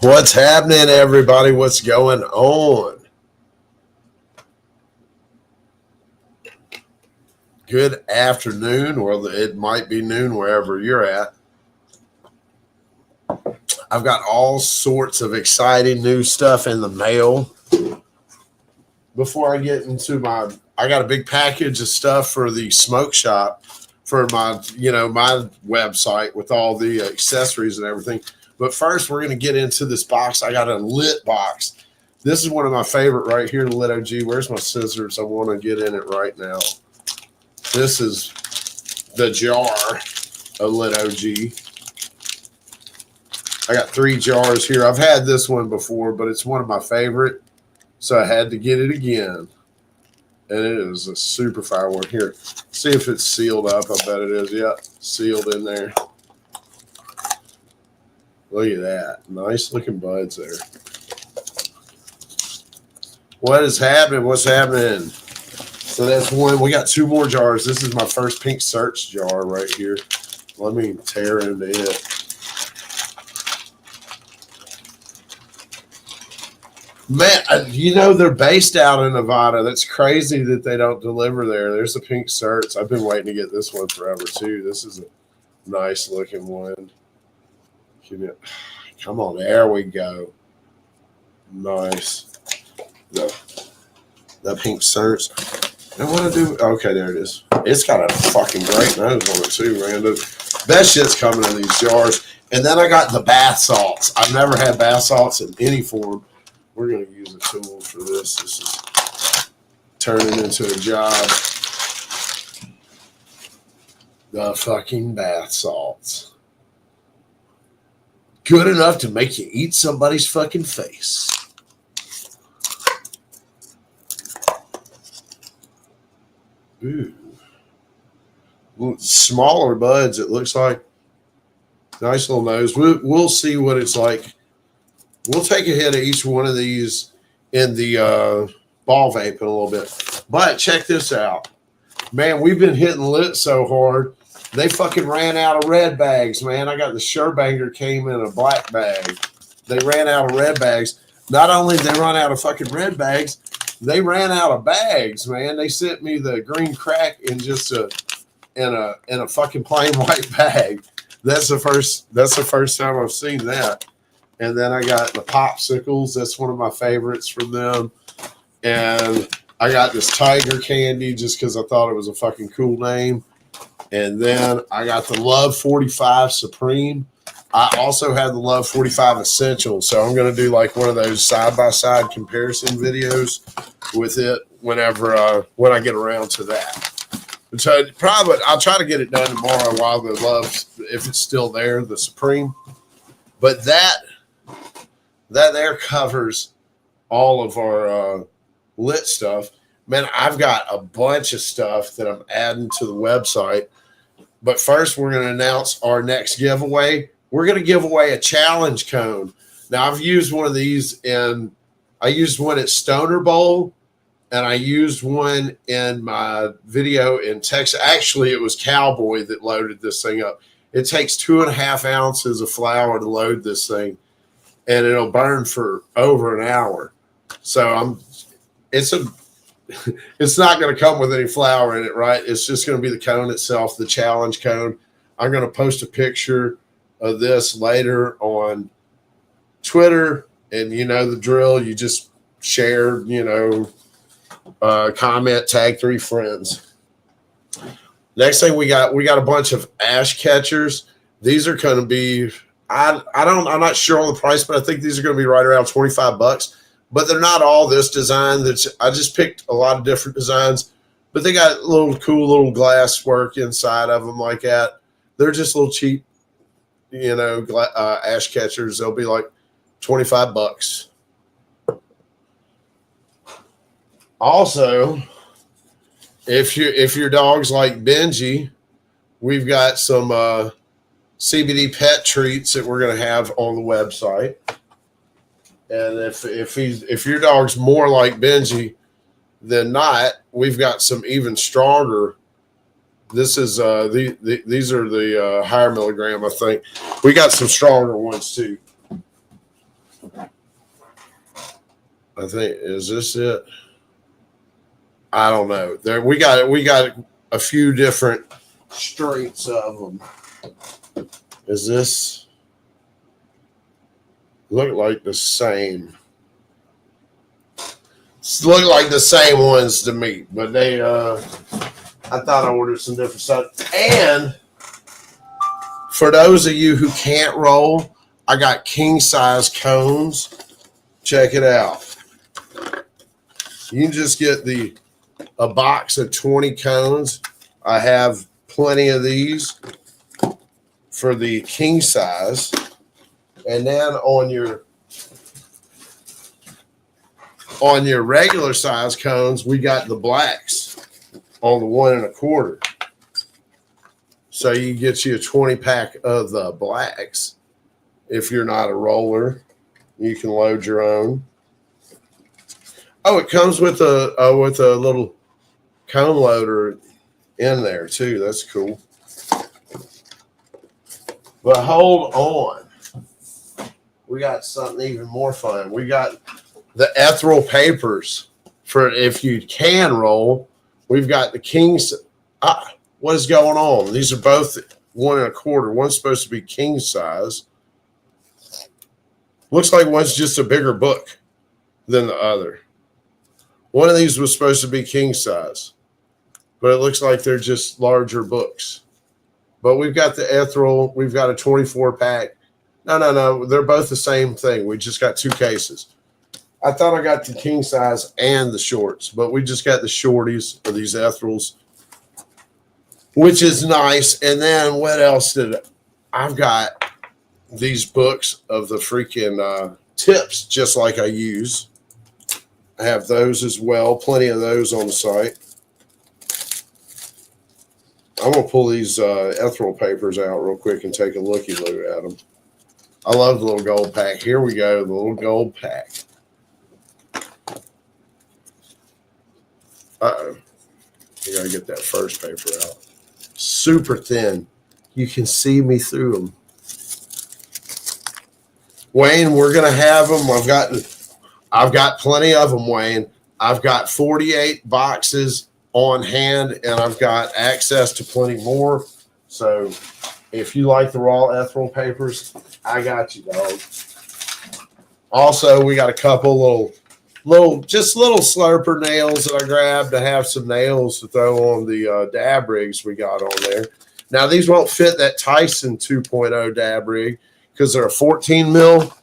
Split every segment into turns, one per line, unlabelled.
What's happening, everybody? What's going on? Good afternoon, or it might be noon wherever you're at. I've got all sorts of exciting new stuff in the mail. Before I get into I got a big package of stuff for the smoke shop for my website with all the accessories and everything. But first, we're going to get into this box. I got a lit box. This is one of my favorite right here, the Lit OG. Where's my scissors? I want to get in it right now. This is the jar of Lit OG. I got 3 jars here. I've had this one before, but it's one of my favorite, so I had to get it again. And it is a super fire one. Here, see if it's sealed up. I bet it is. Yep, sealed in there. Look at that. Nice looking buds there. What is happening? What's happening? So that's one. We got 2 more jars. This is my first pink search jar right here. Let me tear into it. Man, they're based out in Nevada. That's crazy that they don't deliver there. There's a pink search. I've been waiting to get this one forever, too. This is a nice looking one. Come on, there we go. Nice. The pink search. I want to do. Okay, there it is. It's got a fucking great nose on it too, Random. That shit's coming in these jars. And then I got the bath salts. I've never had bath salts in any form. We're gonna use a tool for this. This is turning into a job. The fucking bath salts. Good enough to make you eat somebody's fucking face. Ooh. Smaller buds, it looks like. Nice little nose. We'll see what it's like. We'll take a hit of each one of these in the ball vape in a little bit. But check this out. Man, we've been hitting lit so hard. They fucking ran out of red bags, man. I got the Sherbanger came in a black bag. They ran out of red bags. Not only did they run out of fucking red bags, they ran out of bags, man. They sent me the green crack in just in a fucking plain white bag. That's the first time I've seen that. And then I got the popsicles. That's one of my favorites from them. And I got this tiger candy just because I thought it was a fucking cool name. And then I got the Love 45 Supreme. I also have the Love 45 Essential. So I'm going to do like one of those side-by-side comparison videos with it when I get around to that. So probably I'll try to get it done tomorrow while the Love, if it's still there, the Supreme. But that there covers all of our lit stuff. Man, I've got a bunch of stuff that I'm adding to the website. But first, we're going to announce our next giveaway. We're going to give away a challenge cone. Now, I've used one of these I used one at Stoner Bowl, and I used one in my video in Texas. Actually, it was Cowboy that loaded this thing up. It takes 2.5 ounces of flour to load this thing, and it'll burn for over an hour. So it's not going to come with any flour in it, right? It's just going to be the cone itself, the challenge cone. I'm going to post a picture of this later on Twitter, and you know the drill. You just share, comment, tag 3 friends. Next thing we got a bunch of ash catchers. These are going to be, I'm not sure on the price, but I think these are going to be right around $25. But they're not all this design. I just picked a lot of different designs, but they got cool little glass work inside of them like that. They're just little cheap, ash catchers. They'll be like $25. Also, if your dog's like Benji, we've got some CBD pet treats that we're going to have on the website. And if your dog's more like Benji than not, we've got some even stronger. This is these are the higher milligram, I think. We got some stronger ones too. I think, is this it? I don't know. There we got a few different strengths of them. Is this look like the same? Look like the same ones to me, but they I thought I ordered some different stuff. And for those of you who can't roll, I got king size cones. Check it out. You can just get a box of 20 cones. I have plenty of these for the king size. And then on your regular size cones, we got the blacks on the 1 1/4. So you get you a 20 pack of the blacks. If you're not a roller, you can load your own. Oh, it comes with a little cone loader in there too. That's cool. But hold on. We got something even more fun. We got the ethereal papers for if you can roll. We've got the kings. What is going on? These are both 1 1/4. One's supposed to be king size. Looks like one's just a bigger book than the other. One of these was supposed to be king size, but it looks like they're just larger books. But we've got the ethereal. We've got a 24 pack. No. They're both the same thing. We just got 2 cases. I thought I got the king size and the shorts, but we just got the shorties of these ethereals, which is nice. And then what else I've got these books of the freaking tips, just like I use. I have those as well. Plenty of those on the site. I'm going to pull these ethereal papers out real quick and take a looky-loo at them. I love the little gold pack. Here we go, the little gold pack. Uh-oh. You got to get that first paper out. Super thin. You can see me through them. Wayne, we're going to have them. I've got plenty of them, Wayne. I've got 48 boxes on hand, and I've got access to plenty more. So if you like the raw ethereal papers, I got you, dog. Also, we got a couple little slurper nails that I grabbed to have some nails to throw on the dab rigs we got on there. Now, these won't fit that Tyson 2.0 dab rig because they're a 14 mil,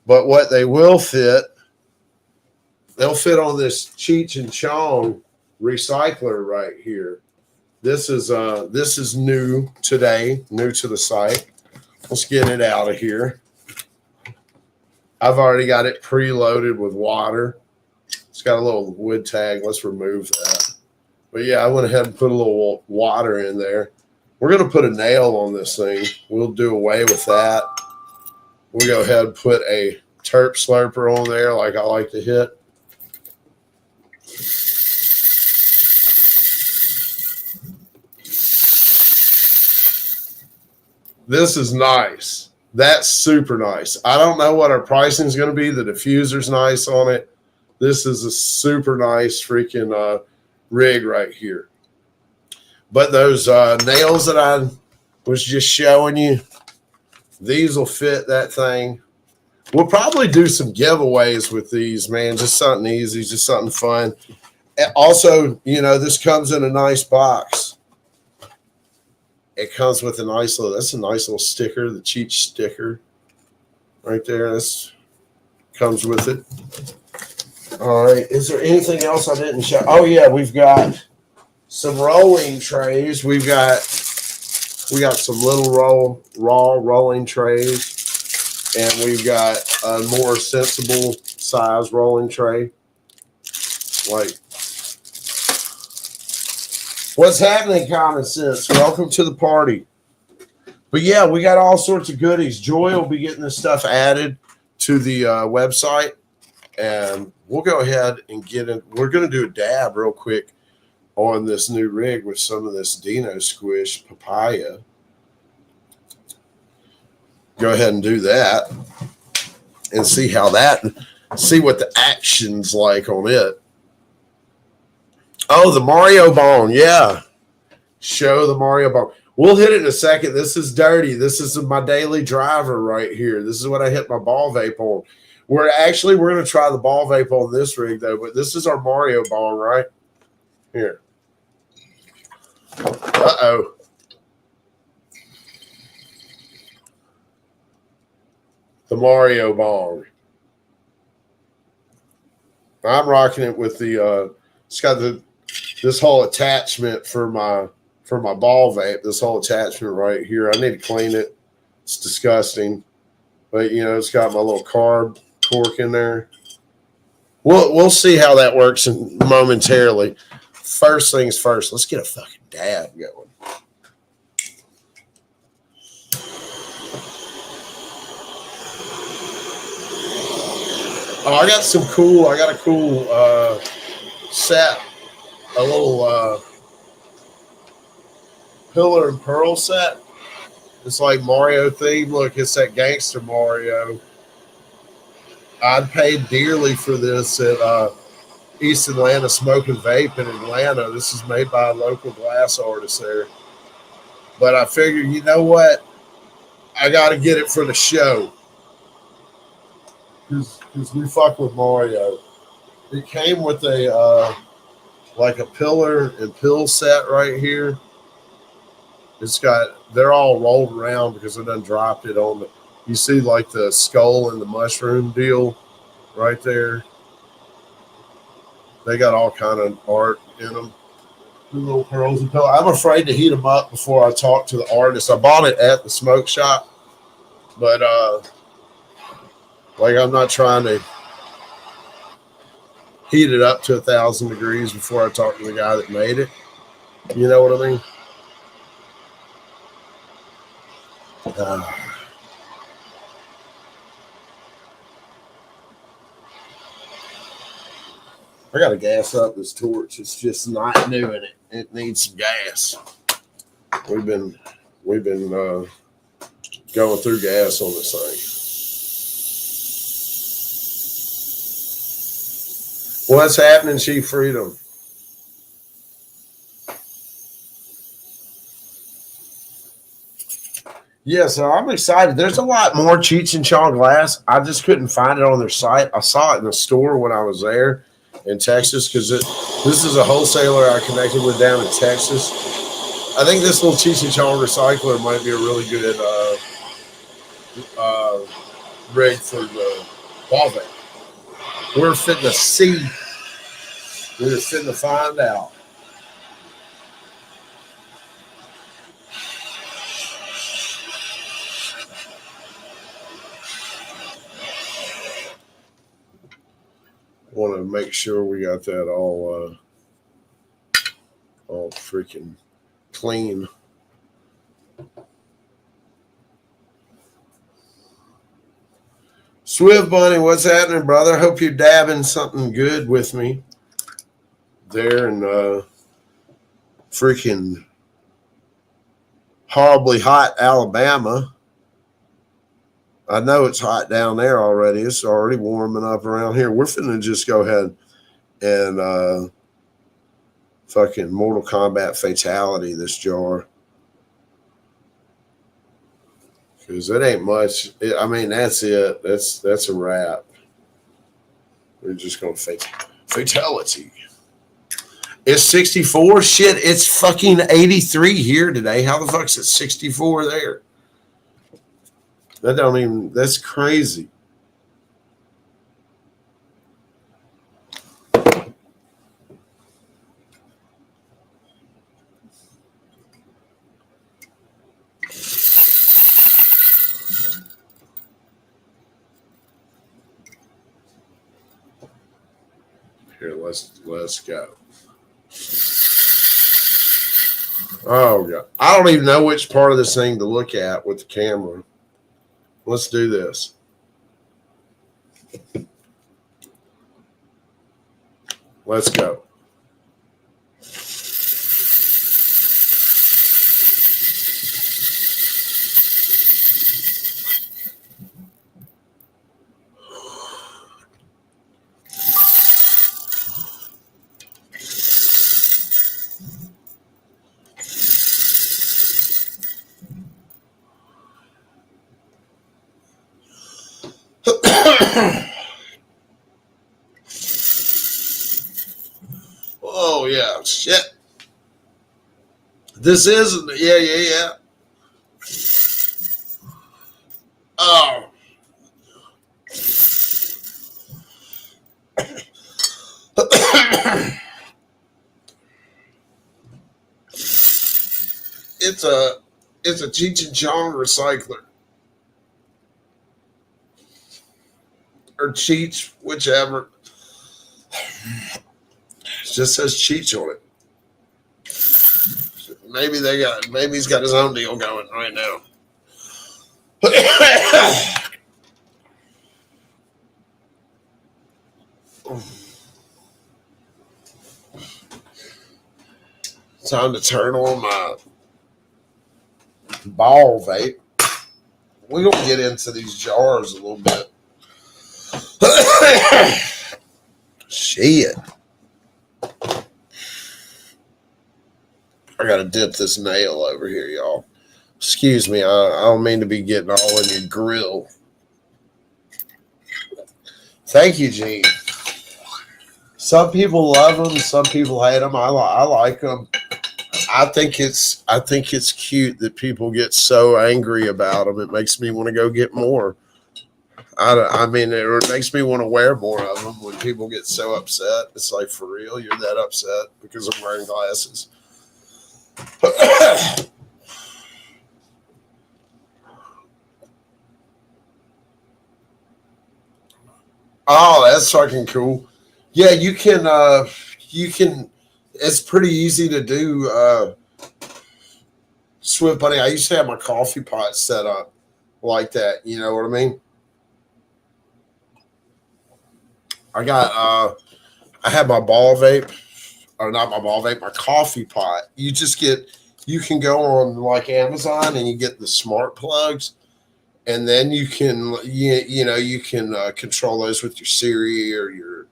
but what they will fit, they'll fit on this Cheech and Chong recycler right here. This is new today, new to the site. Let's get it out of here. I've already got it preloaded with water. It's got a little wood tag. Let's remove that. But yeah, I went ahead and put a little water in there. We're going to put a nail on this thing. We'll do away with that. We'll go ahead and put a terp slurper on there like I like to hit. This is nice. That's super nice. I don't know what our pricing is going to be. The diffuser's nice on it. This is a super nice freaking rig right here. But those nails that I was just showing you, these will fit that thing. We'll probably do some giveaways with these, man. Just something easy, just something fun. And also, this comes in a nice box. It comes with that's a nice little sticker, the Cheech sticker right there. This comes with it. All right. Is there anything else I didn't show? Oh yeah, we've got some rolling trays. We got some little raw rolling trays, and we've got a more sensible size rolling tray. Like, what's happening, Common Sense? Welcome to the party. But yeah, we got all sorts of goodies. Joy will be getting this stuff added to the website, and we'll go ahead and get it. We're going to do a dab real quick on this new rig with some of this Dino Squish papaya. Go ahead and do that and see how that see what the action's like on it. Oh, the Mario Bong. Yeah. Show the Mario Bong. We'll hit it in a second. This is dirty. This is my daily driver right here. This is what I hit my ball vape on. We're going to try the ball vape on this rig, though, but this is our Mario Bong, right? Here. Uh-oh. The Mario Bong. I'm rocking it with the it's got this whole attachment for my ball vape. This whole attachment right here. I need to clean it. It's disgusting, but it's got my little carb cork in there. We'll see how that works momentarily. First things first. Let's get a fucking dab going. Oh, I got a cool set. A little pillar and pearl set. It's like Mario theme. Look, it's that gangster Mario. I'd paid dearly for this at East Atlanta Smoke and Vape in Atlanta. This is made by a local glass artist there. But I figured, you know what? I got to get it for the show. Because we fuck with Mario. It came with a like a pillar and pill set right here. They're all rolled around because I done dropped it on you see like the skull and the mushroom deal right there. They got all kind of art in them. The little pearls and pillow. I'm afraid to heat them up before I talk to the artist. I bought it at the smoke shop, but like I'm not trying to heat it up to 1,000 degrees before I talk to the guy that made it. You know what I mean? I gotta gas up this torch. It's just not doing it. It needs some gas. We've been going through gas on this thing. What's happening, Chief Freedom? Yeah, so I'm excited. There's a lot more Cheech and Chong glass. I just couldn't find it on their site. I saw it in the store when I was there in Texas because this is a wholesaler I connected with down in Texas. I think this little Cheech and Chong recycler might be a really good rig for the ball vape. We're fitting to see. We're just fitting to find out. Want to make sure we got that all freaking clean. Swift Bunny, what's happening, brother? Hope you're dabbing something good with me there in freaking horribly hot Alabama. I know it's hot down there already. It's already warming up around here. We're finna just go ahead and fucking Mortal Kombat fatality this jar. Because it ain't much. That's it. That's a wrap. We're just going to fatality. It's 64? Shit, it's fucking 83 here today. How the fuck's it 64 there? That's crazy. Here, let's go. Oh God. I don't even know which part of this thing to look at with the camera. Let's do this. Let's go. Oh yeah, shit. This isn't. Yeah. Oh, it's a Cheech and Chong recycler or Cheech, whichever. It just says Cheech on it. Maybe he's got his own deal going right now. Time to turn on my ball vape. We're gonna get into these jars a little bit. Shit. I gotta dip this nail over here, y'all. Excuse me, I don't mean to be getting all in your grill. Thank you, Gene. Some people love them, some people hate them. I like them. I think it's cute that people get so angry about them. It makes me want to go get more. I mean, it makes me want to wear more of them when people get so upset. It's like, for real, you're that upset because I'm wearing glasses. Oh, that's fucking cool. Yeah, you can it's pretty easy to do Swift Bunny. I used to have my coffee pot set up like that, you know what I mean? I had my ball vape, or not my ball vape, my coffee pot. You can go on like Amazon and you get the smart plugs, and then you can you can control those with your Siri or your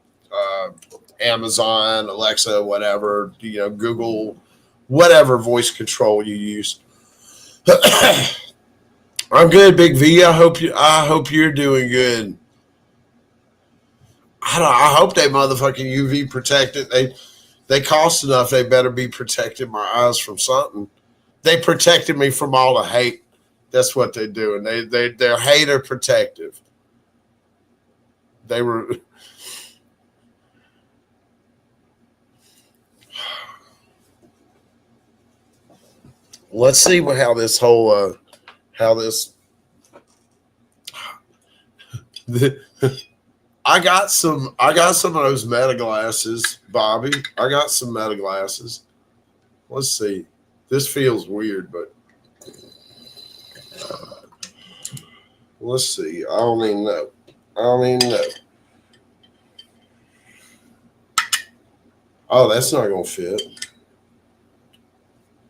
Amazon, Alexa, whatever, Google, whatever voice control you use. I'm good, Big V. I hope you're doing good. I hope they motherfucking UV protected. They cost enough. They better be protecting my eyes from something. They protected me from all the hate. That's what they're doing. They're hater protective. They were. Let's see how this whole how this. I got some of those meta glasses, Bobby. I got some meta glasses. Let's see. This feels weird, but let's see. I don't even know. Oh, that's not gonna fit.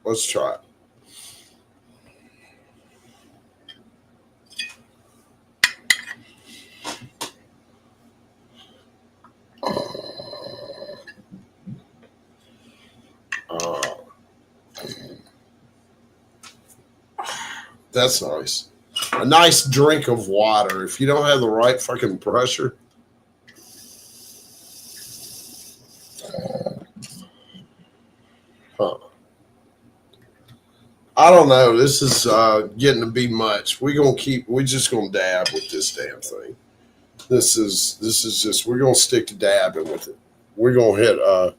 Let's try it. That's nice. A nice drink of water. If you don't have the right fucking pressure. Huh. I don't know. This is getting to be much. We're just gonna dab with this damn thing. This is just, we're gonna stick to dabbing with it. We're gonna hit our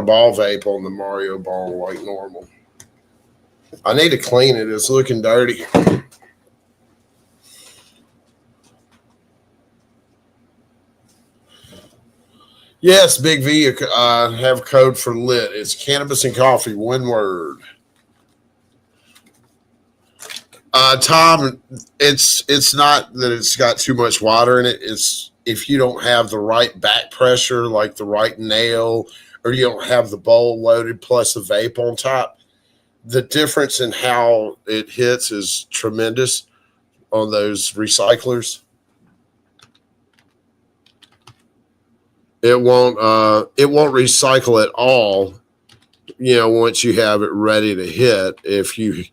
ball vape on the Mario ball like normal. I need to clean it. It's looking dirty. Yes, Big V, have code for lit. It's cannabis and coffee, one word. Tom, it's not that it's got too much water in it. It's if you don't have the right back pressure, like the right nail, or you don't have the bowl loaded plus the vape on top, the difference in how it hits is tremendous on those recyclers. It won't recycle at all, once you have it ready to hit, if you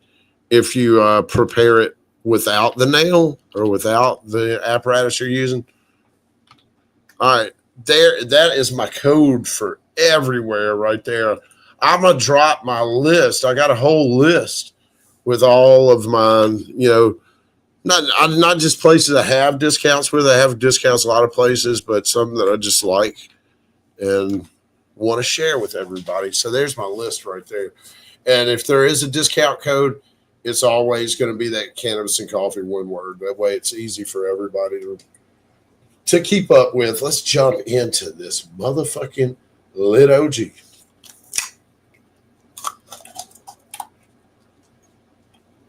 prepare it without the nail or without the apparatus you're using. All right, there. That is my code for everywhere right there. I'm gonna drop my list. I got a whole list with all of mine. Not just places I have discounts with. I have discounts a lot of places, but some that I just like and want to share with everybody. So there's my list right there. And if there is a discount code, it's always going to be that cannabis and coffee one word. That way it's easy for everybody to keep up with. Let's jump into this motherfucking lit OG.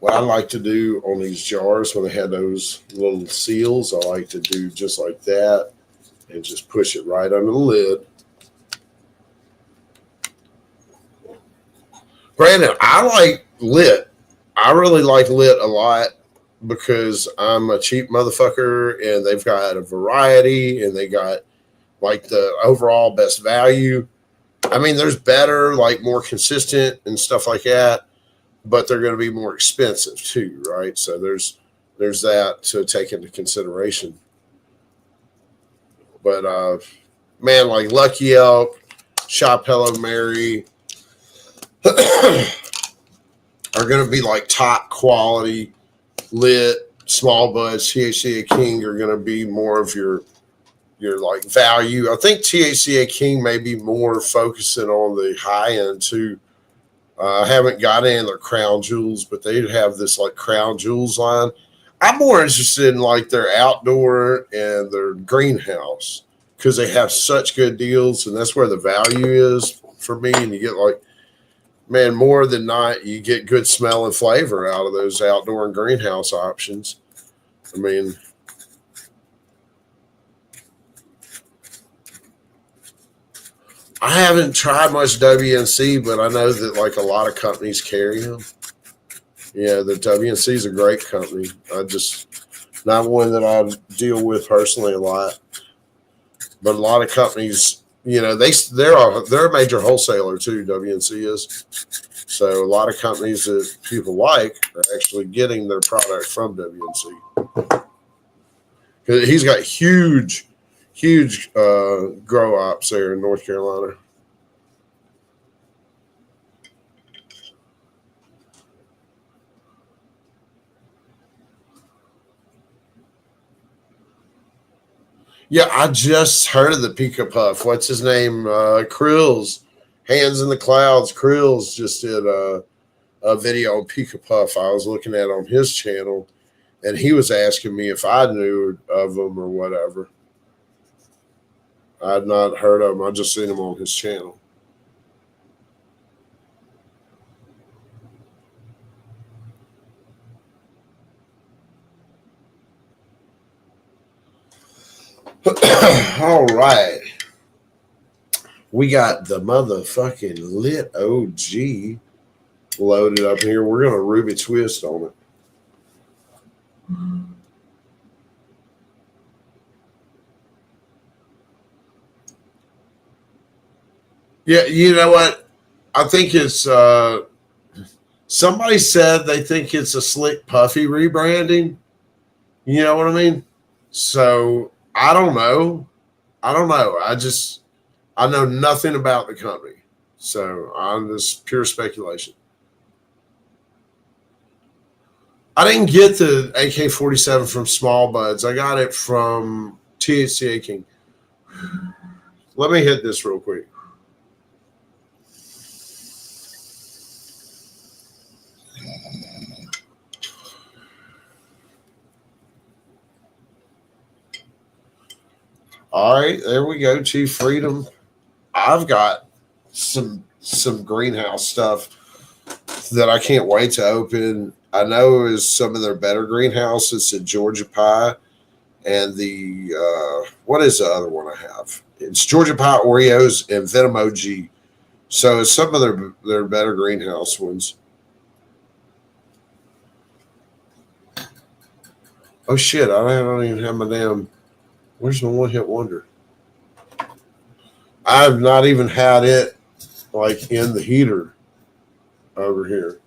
What I like to do on these jars when they had those little seals, I like to do just like that and just push it right under the lid. Brandon, I like lit. I really like lit a lot because I'm a cheap motherfucker and they've got a variety and they got like the overall best value. I mean, there's better, like more consistent and stuff like that, but they're going to be more expensive too, right? So there's that to take into consideration. But man, like Lucky Elk, Shop Hello Mary are going to be like top quality lit. Small buds, THCA King are going to be more of your like value. I think THCA King may be more focusing on the high end too. I haven't got in their crown jewels, but they have this like crown jewels line. I'm more interested in like their outdoor and their greenhouse because they have such good deals, and that's where the value is for me. And you get like, man, more than not, you get good smell and flavor out of those outdoor and greenhouse options. I mean, I haven't tried much WNC, but I know that like a lot of companies carry them. Yeah, the WNC is a great company. I just not one that I deal with personally a lot, but a lot of companies, they're a major wholesaler too. WNC is. So a lot of companies that people like are actually getting their product from WNC. He's got huge grow ops there in North Carolina. Yeah, I just heard of the Pika Puff. What's his name? Krills. Hands in the Clouds. Krills just did a video on Pika Puff I was looking at on his channel, and he was asking me if I knew of them or whatever. I'd not heard of him. I just seen him on his channel. All right. We got the motherfucking lit OG loaded up here. We're going to Ruby Twist on it. Yeah, you know what? I think it's somebody said they think it's a Slick Puffy rebranding. You know what I mean? So I don't know. I know nothing about the company. So I'm just pure speculation. I didn't get the AK-47 from Small Buds. I got it from THCA King. Let me hit this real quick. All right, there we go, Chief Freedom. I've got some greenhouse stuff that I can't wait to open. I know is some of their better greenhouses at Georgia Pie and the what is the other one I have? It's Georgia Pie Oreos and Venom OG. So it's some of their better greenhouse ones. Oh shit! I don't even have my damn. Where's my one hit wonder? I've not even had it like in the heater over here.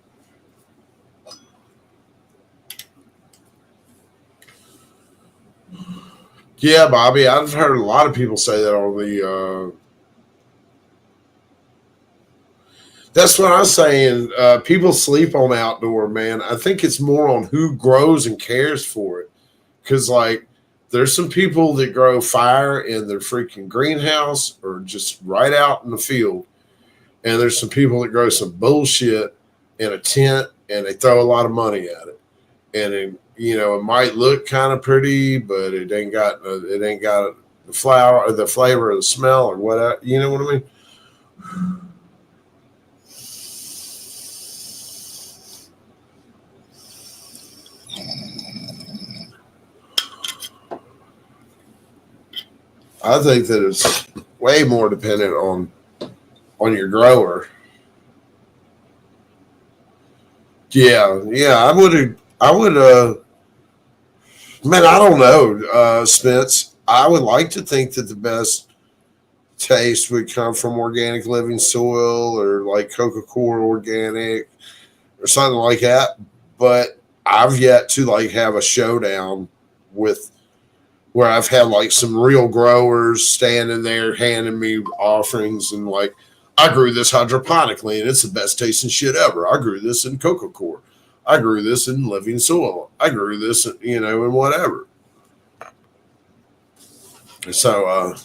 Yeah, Bobby, I've heard a lot of people say that on the. That's what I'm saying. People sleep on outdoor, man. I think it's more on who grows and cares for it. Because, like, there's some people that grow fire in their freaking greenhouse or just right out in the field. And there's some people that grow some bullshit in a tent and they throw a lot of money at it. And it might look kind of pretty, but it ain't got the flower or the flavor or the smell or whatever. You know what I mean? I think that it's way more dependent on your grower. Yeah, yeah, I would man, I don't know, Spence. I would like to think that the best taste would come from organic living soil or like Coca-Cola organic or something like that. But I've yet to like have a showdown with where I've had like some real growers standing there handing me offerings and like, I grew this hydroponically and it's the best tasting shit ever. I grew this in Coca Cola. I grew this in living soil. I grew this, in whatever. So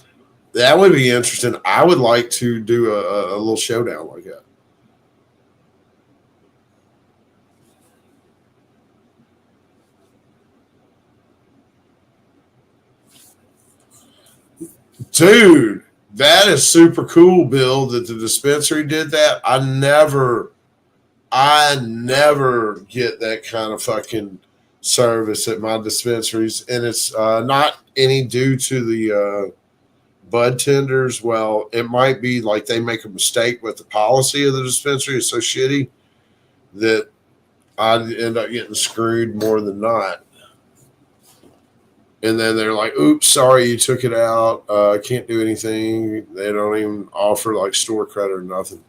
that would be interesting. I would like to do a little showdown like that. Dude, that is super cool, Bill, that the dispensary did that. I never get that kind of fucking service at my dispensaries, and it's not any due to the bud tenders. Well, it might be like they make a mistake with the policy of the dispensary. It's so shitty that I end up getting screwed more than not. And then they're like, "Oops, sorry, you took it out. Can't do anything." They don't even offer like store credit or nothing.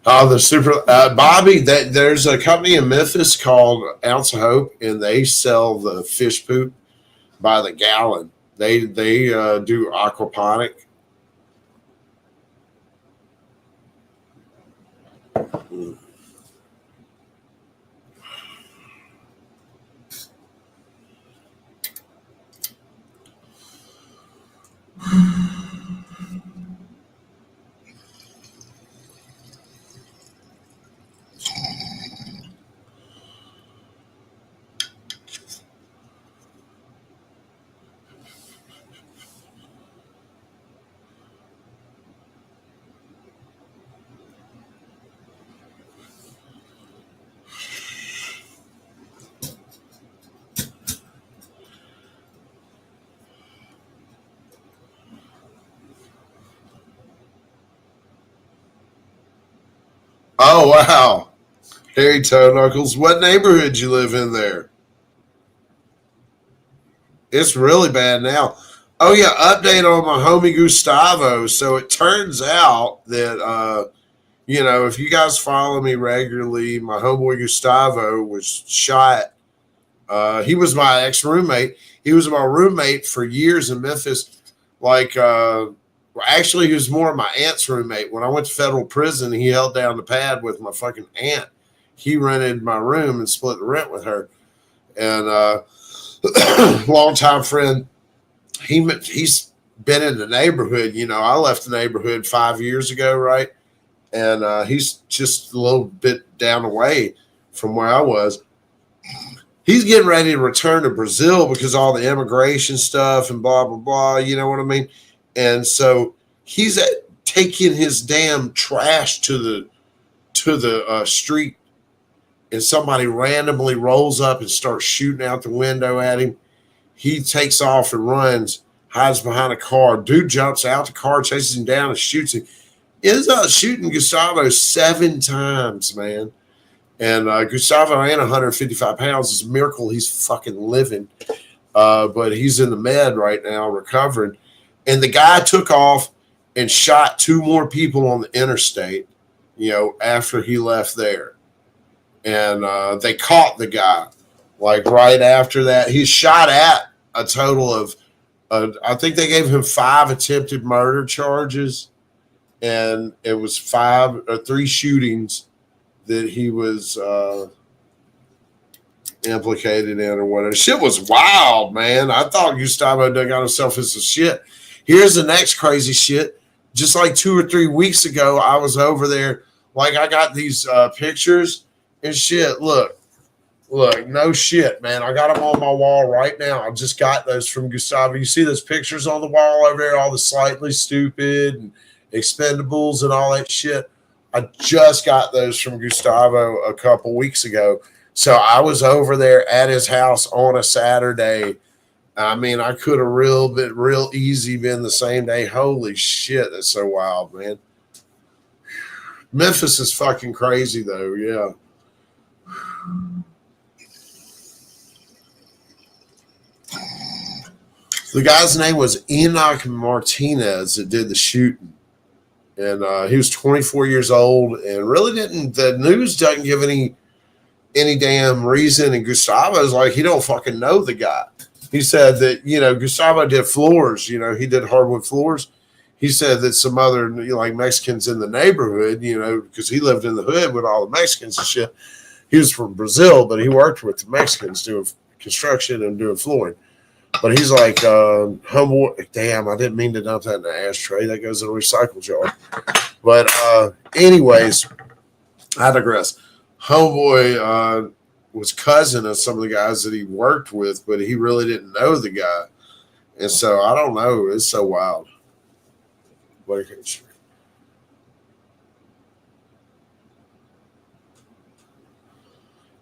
Oh, the super Bobby. That there's a company in Memphis called Ounce of Hope, and they sell the fish poop by the gallon. They do aquaponic. Oh wow, Harry Toe Knuckles. What neighborhood you live in there? It's really bad now. Oh yeah, update on my homie Gustavo. So it turns out that if you guys follow me regularly, my homeboy Gustavo was shot. He was my ex roommate. He was my roommate for years in Memphis. Like, actually, he was more my aunt's roommate. When I went to federal prison, he held down the pad with my fucking aunt. He rented my room and split the rent with her. And longtime friend, he's been in the neighborhood. I left the neighborhood 5 years ago, right? And he's just a little bit down the way from where I was. He's getting ready to return to Brazil because all the immigration stuff and blah blah blah. You know what I mean? And so he's taking his damn trash to the street, and somebody randomly rolls up and starts shooting out the window at him. He takes off and runs, hides behind a car. Dude jumps out the car, chases him down, and shoots him. Ends up shooting Gustavo 7 times, man. And Gustavo ain't 155 pounds. It's a miracle he's fucking living. But he's in the med right now, recovering. And the guy took off and shot two more people on the interstate. after he left there. And they caught the guy. Like right after that, he's shot at a total of, I think they gave him 5 attempted murder charges, and it was 3 shootings that he was implicated in or whatever. Shit was wild, man. I thought Gustavo done got himself into shit. Here's the next crazy shit. Just like 2 or 3 weeks ago, I was over there. Like I got these pictures and shit. Look, no shit, man. I got them on my wall right now. I just got those from Gustavo. You see those pictures on the wall over there, all the Slightly Stupid and Expendables and all that shit? I just got those from Gustavo a couple weeks ago. So I was over there at his house on a Saturday. I mean, I could have real easy been the same day. Holy shit, that's so wild, man. Memphis is fucking crazy, though, yeah. The guy's name was Enoch Martinez that did the shooting. And he was 24 years old and really the news doesn't give any damn reason. And Gustavo's like, he don't fucking know the guy. He said that, Gustavo did floors, he did hardwood floors. He said that some other like Mexicans in the neighborhood, because he lived in the hood with all the Mexicans and shit. He was from Brazil, but he worked with the Mexicans doing construction and doing flooring. But he's like, homeboy, damn, I didn't mean to dump that in the ashtray. That goes in a recycle jar. But anyways, I digress. Homeboy was cousin of some of the guys that he worked with, but he really didn't know the guy. And so I don't know. It's so wild.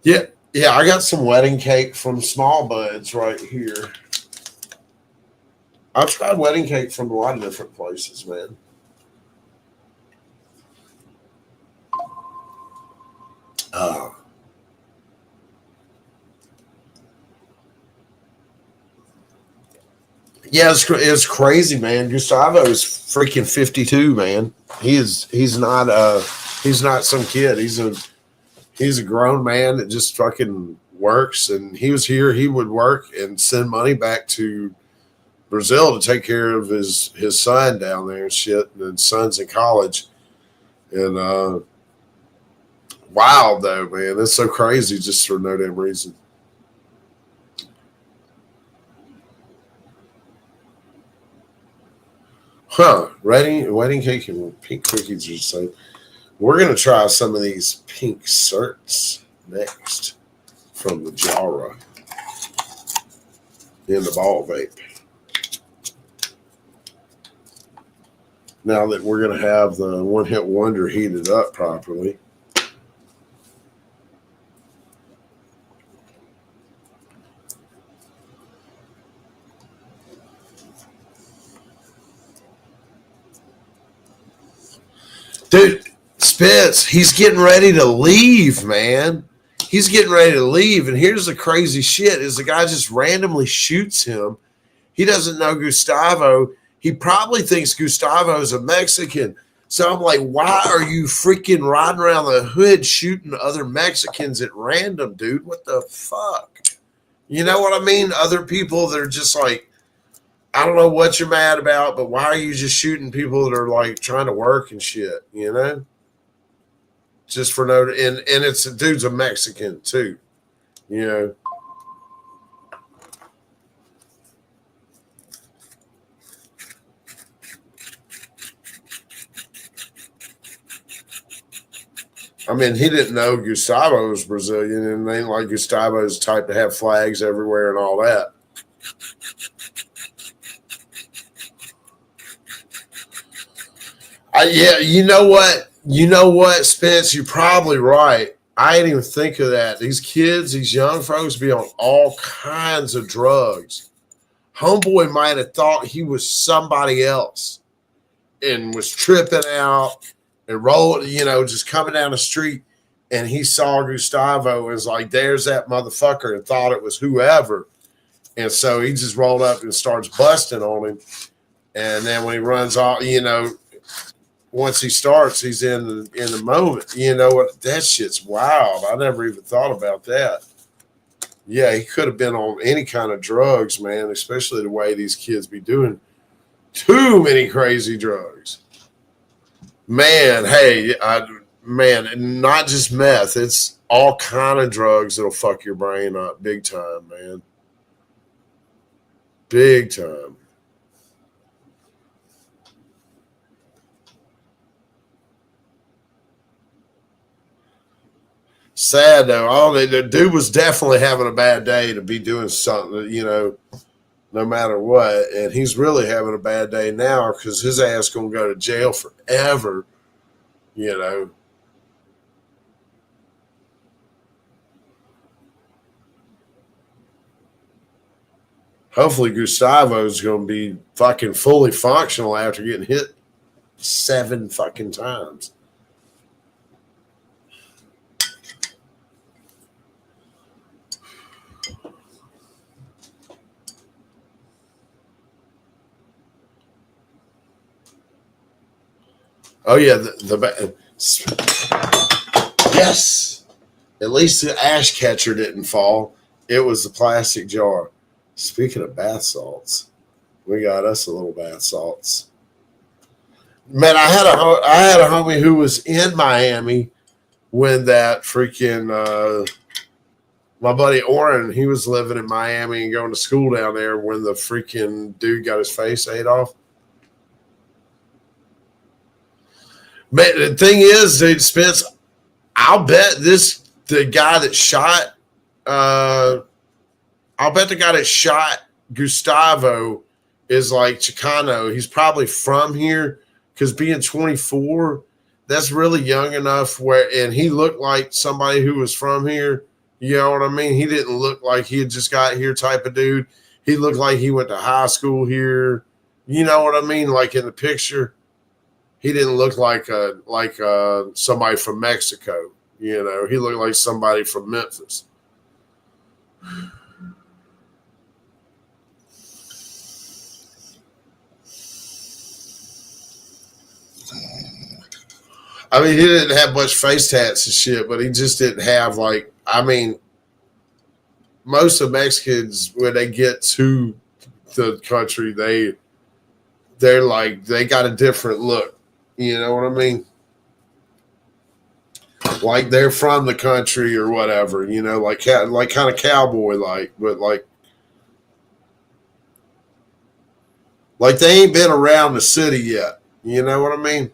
Yeah, I got some wedding cake from Small Buds right here. I've tried wedding cake from a lot of different places, man. Yeah, it's crazy, man. Gustavo is freaking 52, man. He's not some kid. He's a grown man that just fucking works. And he was here. He would work and send money back to Brazil to take care of his son down there and shit. And his son's in college. And wild though, man. That's so crazy just for no damn reason. Wedding cake and pink cookies are the same. We're going to try some of these pink certs next from the Jara in the ball vape. Now that we're going to have the One Hit Wonder heated up properly. Dude, Spitz, he's getting ready to leave, man. He's getting ready to leave. And here's the crazy shit is the guy just randomly shoots him. He doesn't know Gustavo. He probably thinks Gustavo is a Mexican. So I'm like, why are you freaking riding around the hood shooting other Mexicans at random, dude? What the fuck? You know what I mean? Other people that are just like, I don't know what you're mad about, but why are you just shooting people that are like trying to work and shit, Just for no, and it's a dude's a Mexican too, I mean, he didn't know Gustavo was Brazilian, and it ain't like Gustavo's type to have flags everywhere and all that. Yeah, you know what, Spence, you're probably right. I didn't even think of that. These kids, these young folks be on all kinds of drugs. Homeboy might have thought he was somebody else and was tripping out and rolled, just coming down the street, and he saw Gustavo and was like, there's that motherfucker, and thought it was whoever. And so he just rolled up and starts busting on him. And then when he runs off, once he starts, he's in the moment. You know what? That shit's wild. I never even thought about that. Yeah, he could have been on any kind of drugs, man, especially the way these kids be doing too many crazy drugs. Man, hey, man, not just meth. It's all kind of drugs that'll fuck your brain up big time, man. Big time. Sad though. The dude was definitely having a bad day to be doing something, no matter what. And he's really having a bad day now because his ass gonna go to jail forever, you know. Hopefully Gustavo's gonna be fucking fully functional after getting hit 7 fucking times. Oh yeah, yes. At least the ash catcher didn't fall. It was the plastic jar. Speaking of bath salts, we got us a little bath salts. Man, I had a homie who was in Miami when that freaking my buddy Oren, he was living in Miami and going to school down there when the freaking dude got his face ate off. Man, the thing is, dude, Spence, I'll bet the guy that shot I'll bet the guy that shot Gustavo is like Chicano. He's probably from here because being 24, that's really young enough and he looked like somebody who was from here. You know what I mean? He didn't look like he had just got here type of dude. He looked like he went to high school here. You know what I mean? Like in the picture, he didn't look like somebody from Mexico. You know, he looked like somebody from Memphis. I mean, he didn't have much face tats and shit, but he just didn't have most of Mexicans when they get to the country, they're like they got a different look. You know what I mean? Like they're from the country or whatever. You know, like kind of cowboy like, but like they ain't been around the city yet. You know what I mean?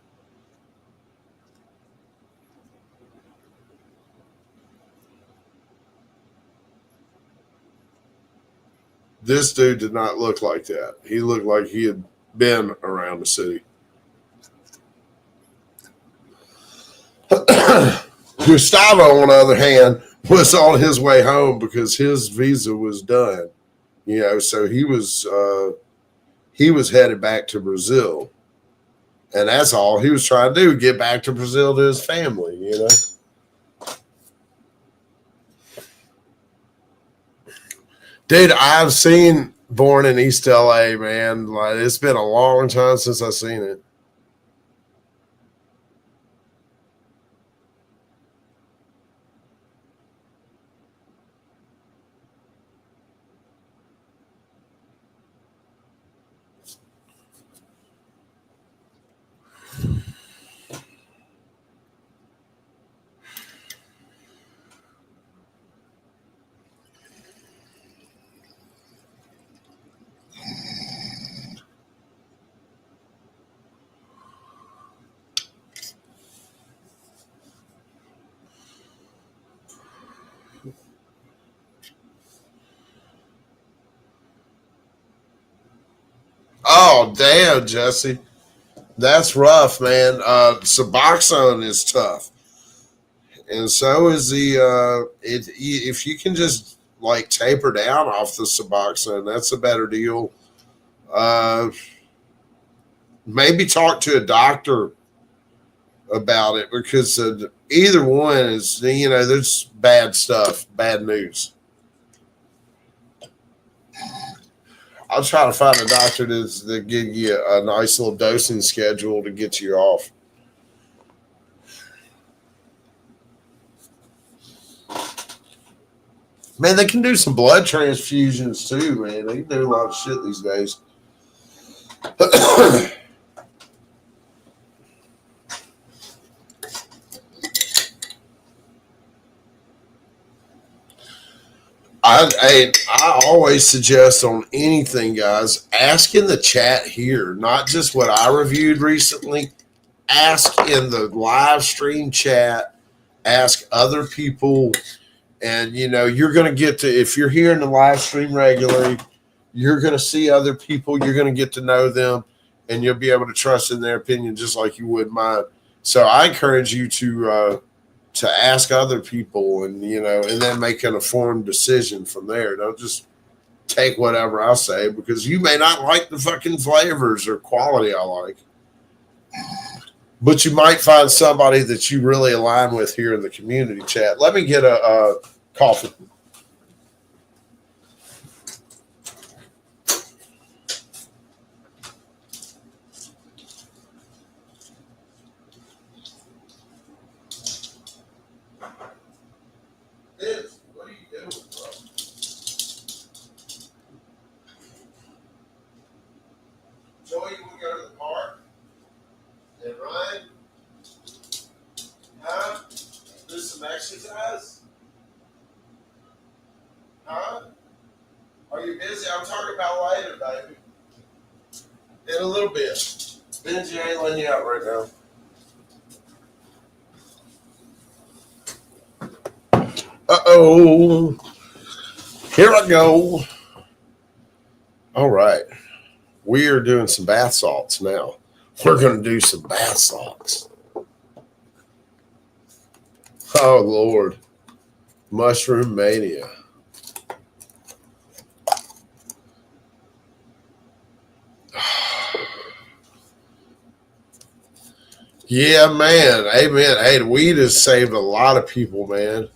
This dude did not look like that. He looked like he had been around the city. Gustavo, on the other hand, was on his way home because his visa was done. You know, so he was headed back to Brazil, and that's all he was trying to do: get back to Brazil to his family. You know. Dude, I've seen Born in East LA, man. Like it's been a long time since I've seen it. Oh, damn, Jesse. That's rough, man. Suboxone is tough. And so is if you can just like taper down off the Suboxone, that's a better deal. Uh, Maybe talk to a doctor about it because either one is, there's bad stuff, bad news. I'll try to find a doctor to give you a nice little dosing schedule to get you off. Man, they can do some blood transfusions too, man. They can do a lot of shit these days. I always suggest on anything, guys, ask in the chat here, not just what I reviewed recently. Ask in the live stream chat. Ask other people, and you're going to get to, if you're here in the live stream regularly, you're going to see other people. You're going to get to know them, and you'll be able to trust in their opinion just like you would mine. So I encourage you to ask other people, and and then make an informed decision from there. Don't just take whatever I say, because you may not like the fucking flavors or quality I like, but you might find somebody that you really align with here in the community chat. Let me get a coffee. What are you doing, bro? Joey, you want to go to the park? And Ryan? Huh? Do some exercise? Huh? Are you busy? I'm talking about later, baby. In a little bit. Benji ain't letting you out right now. Uh-oh. Here I go. All right. We are doing some bath salts now. We're going to do some bath salts. Oh, Lord. Mushroom mania. Yeah, man. Amen. Hey, the weed has saved a lot of people, man.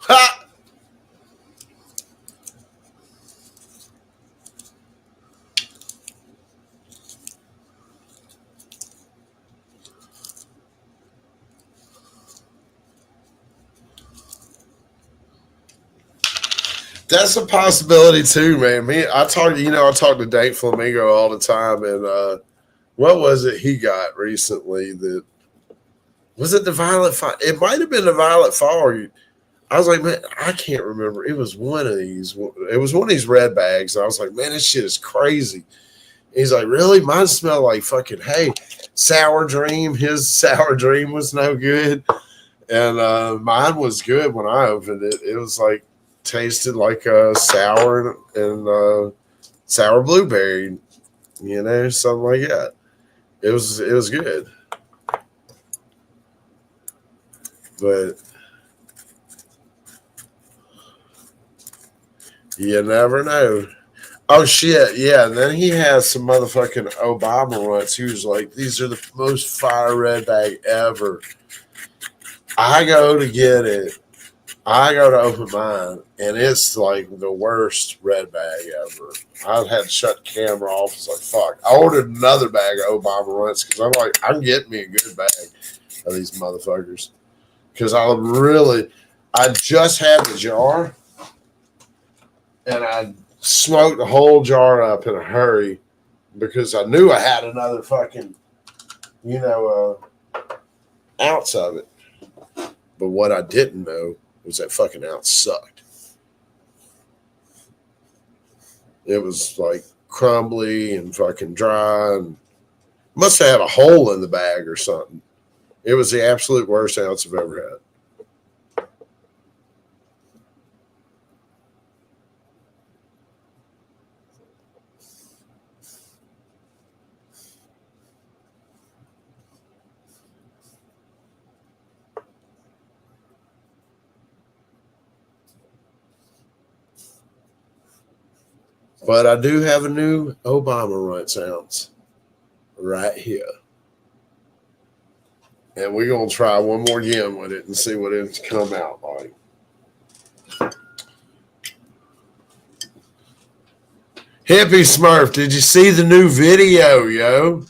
Ha! That's a possibility too, man. I talk to Date Flamingo all the time, and what was it he got recently? That was it. The Violet Fire. It might have been the Violet Fire. I was like, man, I can't remember. It was one of these. It was one of these red bags. I was like, man, this shit is crazy. He's like, really? Mine smelled like fucking hay. Sour Dream. His Sour Dream was no good, and mine was good when I opened it. It was like tasted like sour and sour blueberry, something like that. It was good, but you never know. Oh shit, yeah. And then he has some motherfucking Obama runs. He was like, "These are the most fire red bag ever." I go to get it. I go to open mine, and it's like the worst red bag ever. I had to shut the camera off. It's like, fuck. I ordered another bag of Obama runs because I'm like, I'm getting me a good bag of these motherfuckers. Because I just had the jar, and I smoked the whole jar up in a hurry because I knew I had another fucking, ounce of it. But what I didn't know was that fucking ounce sucked. It was like crumbly and fucking dry, and must have had a hole in the bag or something. It was the absolute worst ounce I've ever had. But I do have a new Obama Runts ounce right here. And we're going to try one more again with it and see what it's come out like. Hippie Smurf, did you see the new video, yo?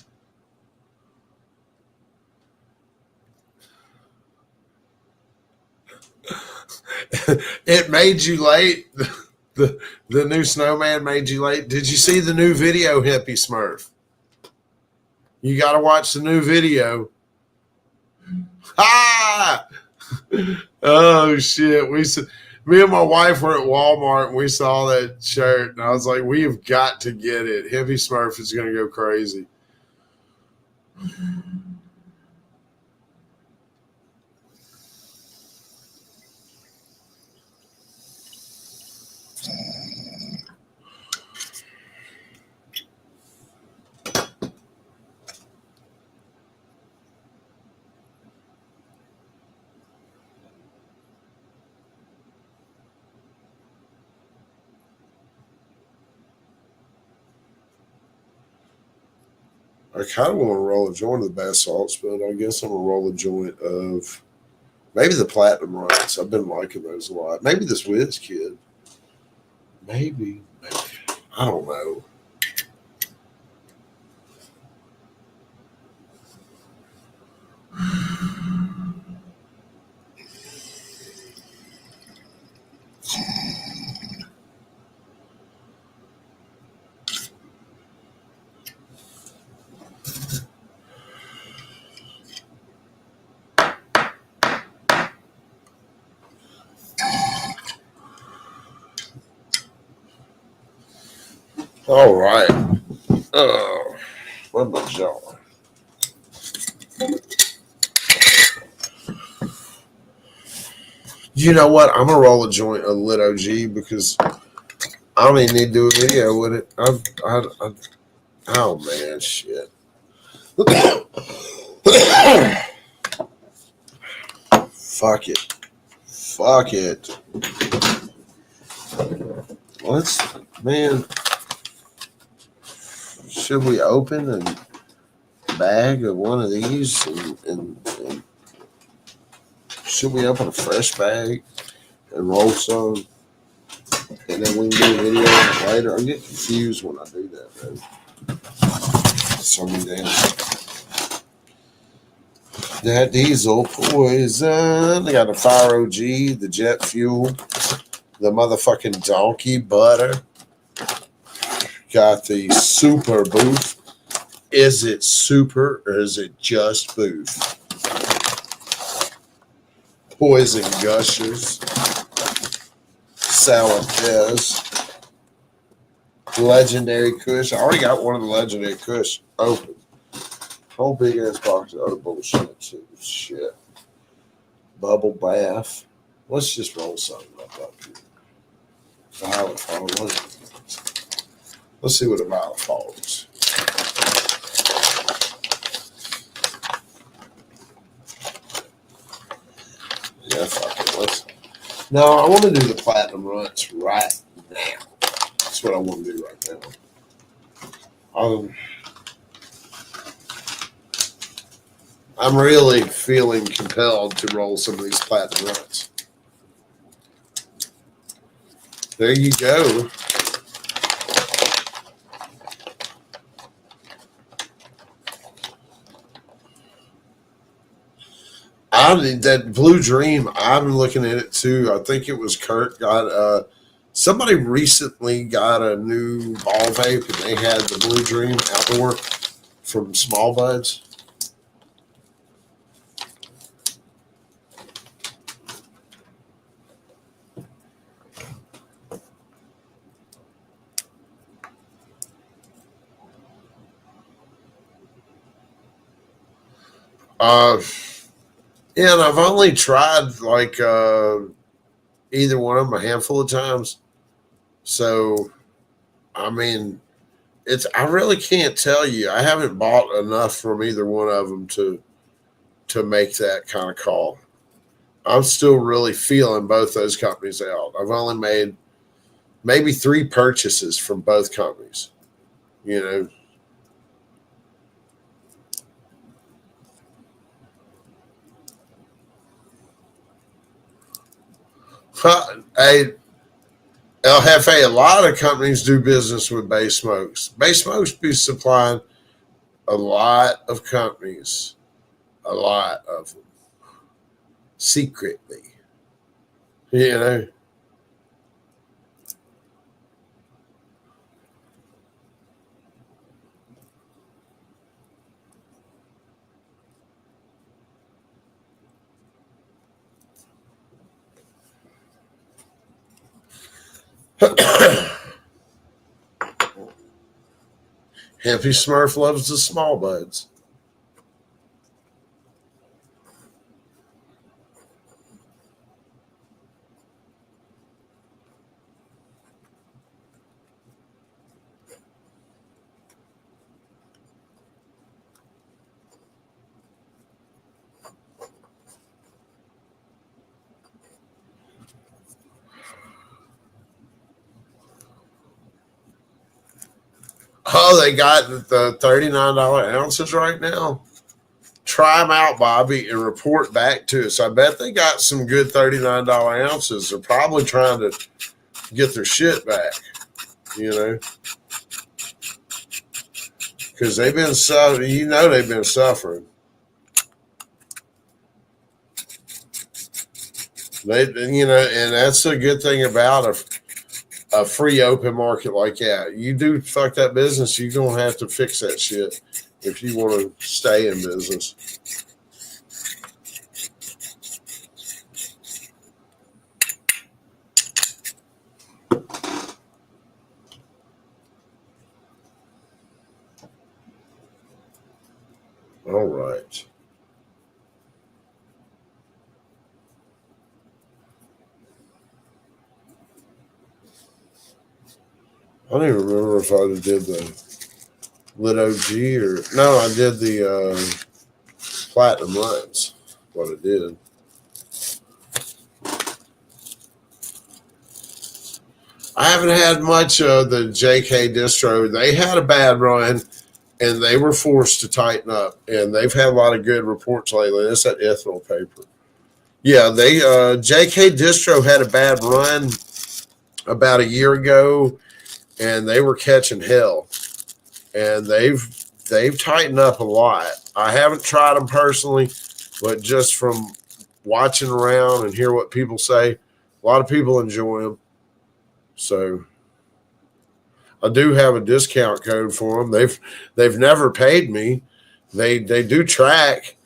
It made you late. The new snowman made you late. Did you see the new video, Hippie Smurf? You got to watch the new video. Ah! Oh shit! Me and my wife were at Walmart and we saw that shirt, and I was like, "We have got to get it." Hippie Smurf is going to go crazy. I kind of want to roll a joint of the bath salts, but I guess I'm gonna roll a joint of maybe the platinum rice. I've been liking those a lot. Maybe this Whiz Kid. Maybe. I don't know. All right. What about y'all? You know what? I'm gonna roll a joint of Lit OG because I don't even need to do a video with it. Oh man, shit. Fuck it. Fuck it. Man. Should we open a bag of one of these and should we open a fresh bag and roll some and then we can do a video later? I get confused when I do that, man. So many damn. That diesel poison. I got the Fire OG, the jet fuel, the motherfucking donkey butter. Got the super booth. Is it super or is it just booth? Poison gushers. Sour Fizz. Legendary Kush. I already got one of the Legendary Kush open. Whole big ass box of other bullshit too. Shit. Bubble bath. Let's just roll something up here. Violet Falls. Let's see what a Violet Falls. Yeah, fuck it. No, I want to do the platinum runs right now. That's what I want to do right now. I'm really feeling compelled to roll some of these platinum runs. There you go. That Blue Dream, I'm looking at it too. I think it was Kurt got somebody recently got a new ball vape and they had the Blue Dream outdoor from Small Buds. And I've only tried like either one of them a handful of times. So, I mean, I really can't tell you. I haven't bought enough from either one of them to make that kind of call. I'm still really feeling both those companies out. I've only made maybe 3 purchases from both companies. You know. Hey, El Jefe, a lot of companies do business with Bay Smokes. Bay Smokes be supplying a lot of companies, a lot of them, secretly. You know. Happy Smurf loves the small buds. Oh, they got the $39 ounces right now. Try them out, Bobby, and report back to us. I bet they got some good $39 ounces. They're probably trying to get their shit back, you know, because they've been suffering. You know, they've been suffering. You know, and that's a good thing about a free open market like that. You do fuck that business, you're gonna have to fix that shit if you want to stay in business. All right. I don't even remember if I did the Lit OG or no, I did the Platinum Lights. What I did. I haven't had much of the JK distro. They had a bad run and they were forced to tighten up. And they've had a lot of good reports lately. It's that ethanol paper. Yeah, they JK distro had a bad run about a year ago, and they were catching hell. And they've tightened up a lot. I haven't tried them personally, but just from watching around and hear what people say, a lot of people enjoy them. So I do have a discount code for them. They've never paid me. They do track.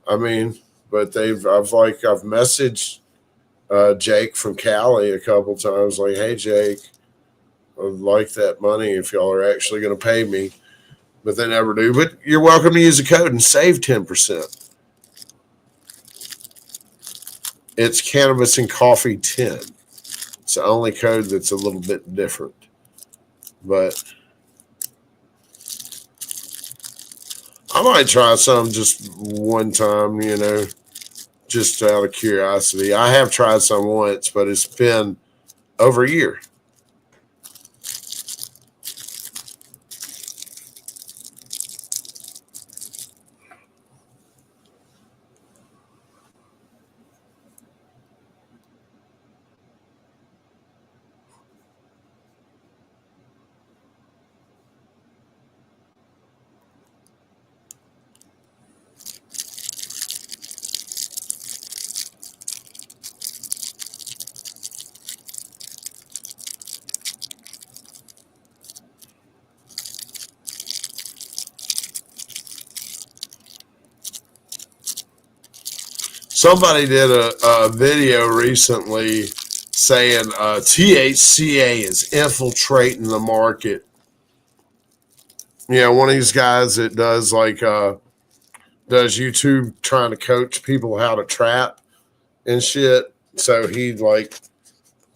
I mean, but I've messaged Jake from Cali a couple times, like, hey Jake, I'd like that money if y'all are actually going to pay me, but they never do. But you're welcome to use the code and save 10%. It's Cannabis and Coffee 10. It's the only code that's a little bit different, but I might try some just one time, you know, just out of curiosity. I have tried some once, but it's been over a year. Somebody did a video recently saying THCA is infiltrating the market. Yeah, one of these guys that does does YouTube trying to coach people how to trap and shit. So he like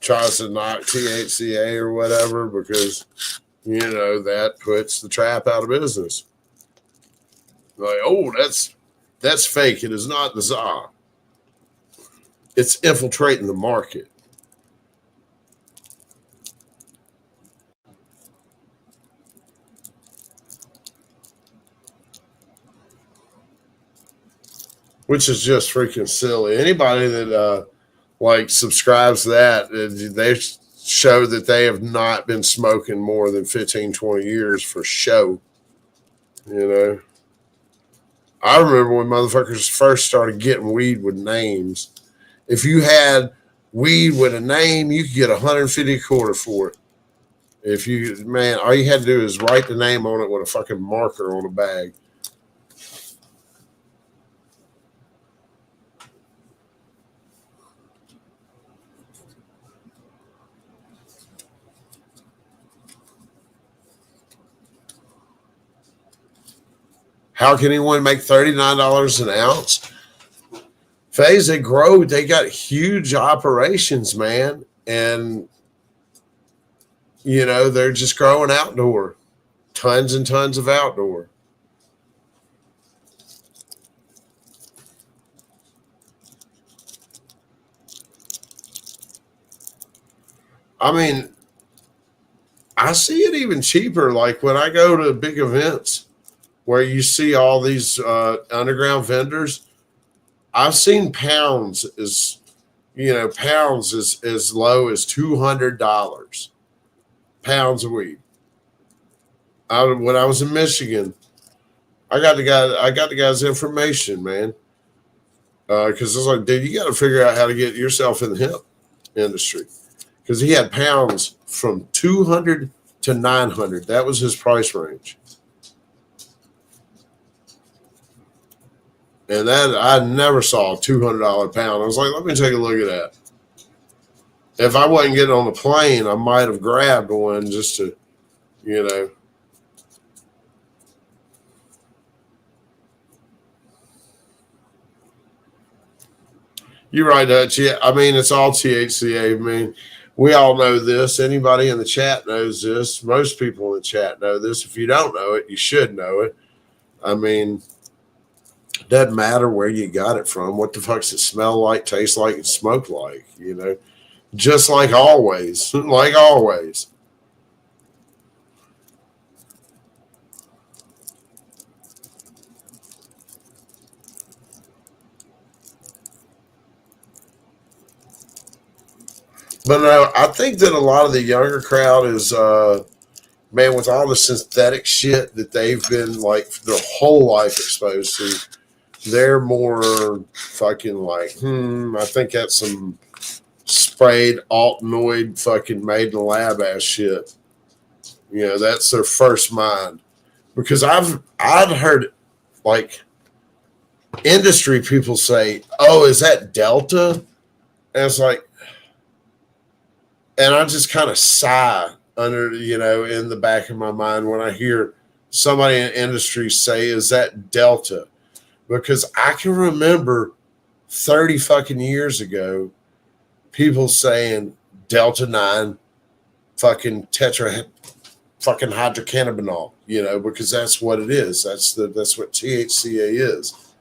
tries to knock THCA or whatever because you know that puts the trap out of business. Like, oh, that's fake. It is not the za. It's infiltrating the market. Which is just freaking silly. Anybody that like subscribes to that, they show that they have not been smoking more than 15, 20 years for show. You know, I remember when motherfuckers first started getting weed with names. If you had weed with a name, you could get $150 a quarter for it. If you, man, all you had to do is write the name on it with a fucking marker on a bag. How can anyone make $39 an ounce? Phase, they grow, they got huge operations, man. And, you know, they're just growing outdoor. Tons and tons of outdoor. I mean, I see it even cheaper. Like when I go to big events where you see all these underground vendors, I've seen pounds pounds as low as $200 pounds of weed. When I was in Michigan, I got the guy's information, man. Because I was like, dude, you got to figure out how to get yourself in the hemp industry. Because he had pounds from 200 to 900. That was his price range. And that I never saw a $200 pound. I was like, let me take a look at that. If I wasn't getting on the plane, I might have grabbed one just to, you know. You're right, Dutch. Yeah, I mean, it's all THCA. I mean, we all know this. Anybody in the chat knows this. Most people in the chat know this. If you don't know it, you should know it. I mean, it doesn't matter where you got it from. What the fuck does it smell like, taste like, and smoke like? You know, just like always, like always. But no, I think that a lot of the younger crowd is, man, with all the synthetic shit that they've been like their whole life exposed to, they're more fucking like, I think that's some sprayed altanoid fucking made in the lab ass shit. You know, that's their first mind. Because I've heard like industry people say, "Oh, is that Delta?" And it's like, and I just kind of sigh under, you know, in the back of my mind when I hear somebody in industry say, "Is that Delta?" Because I can remember 30 fucking years ago, people saying Delta 9 fucking tetra fucking hydrocannabinol, you know, because that's what it is. That's what THCA is.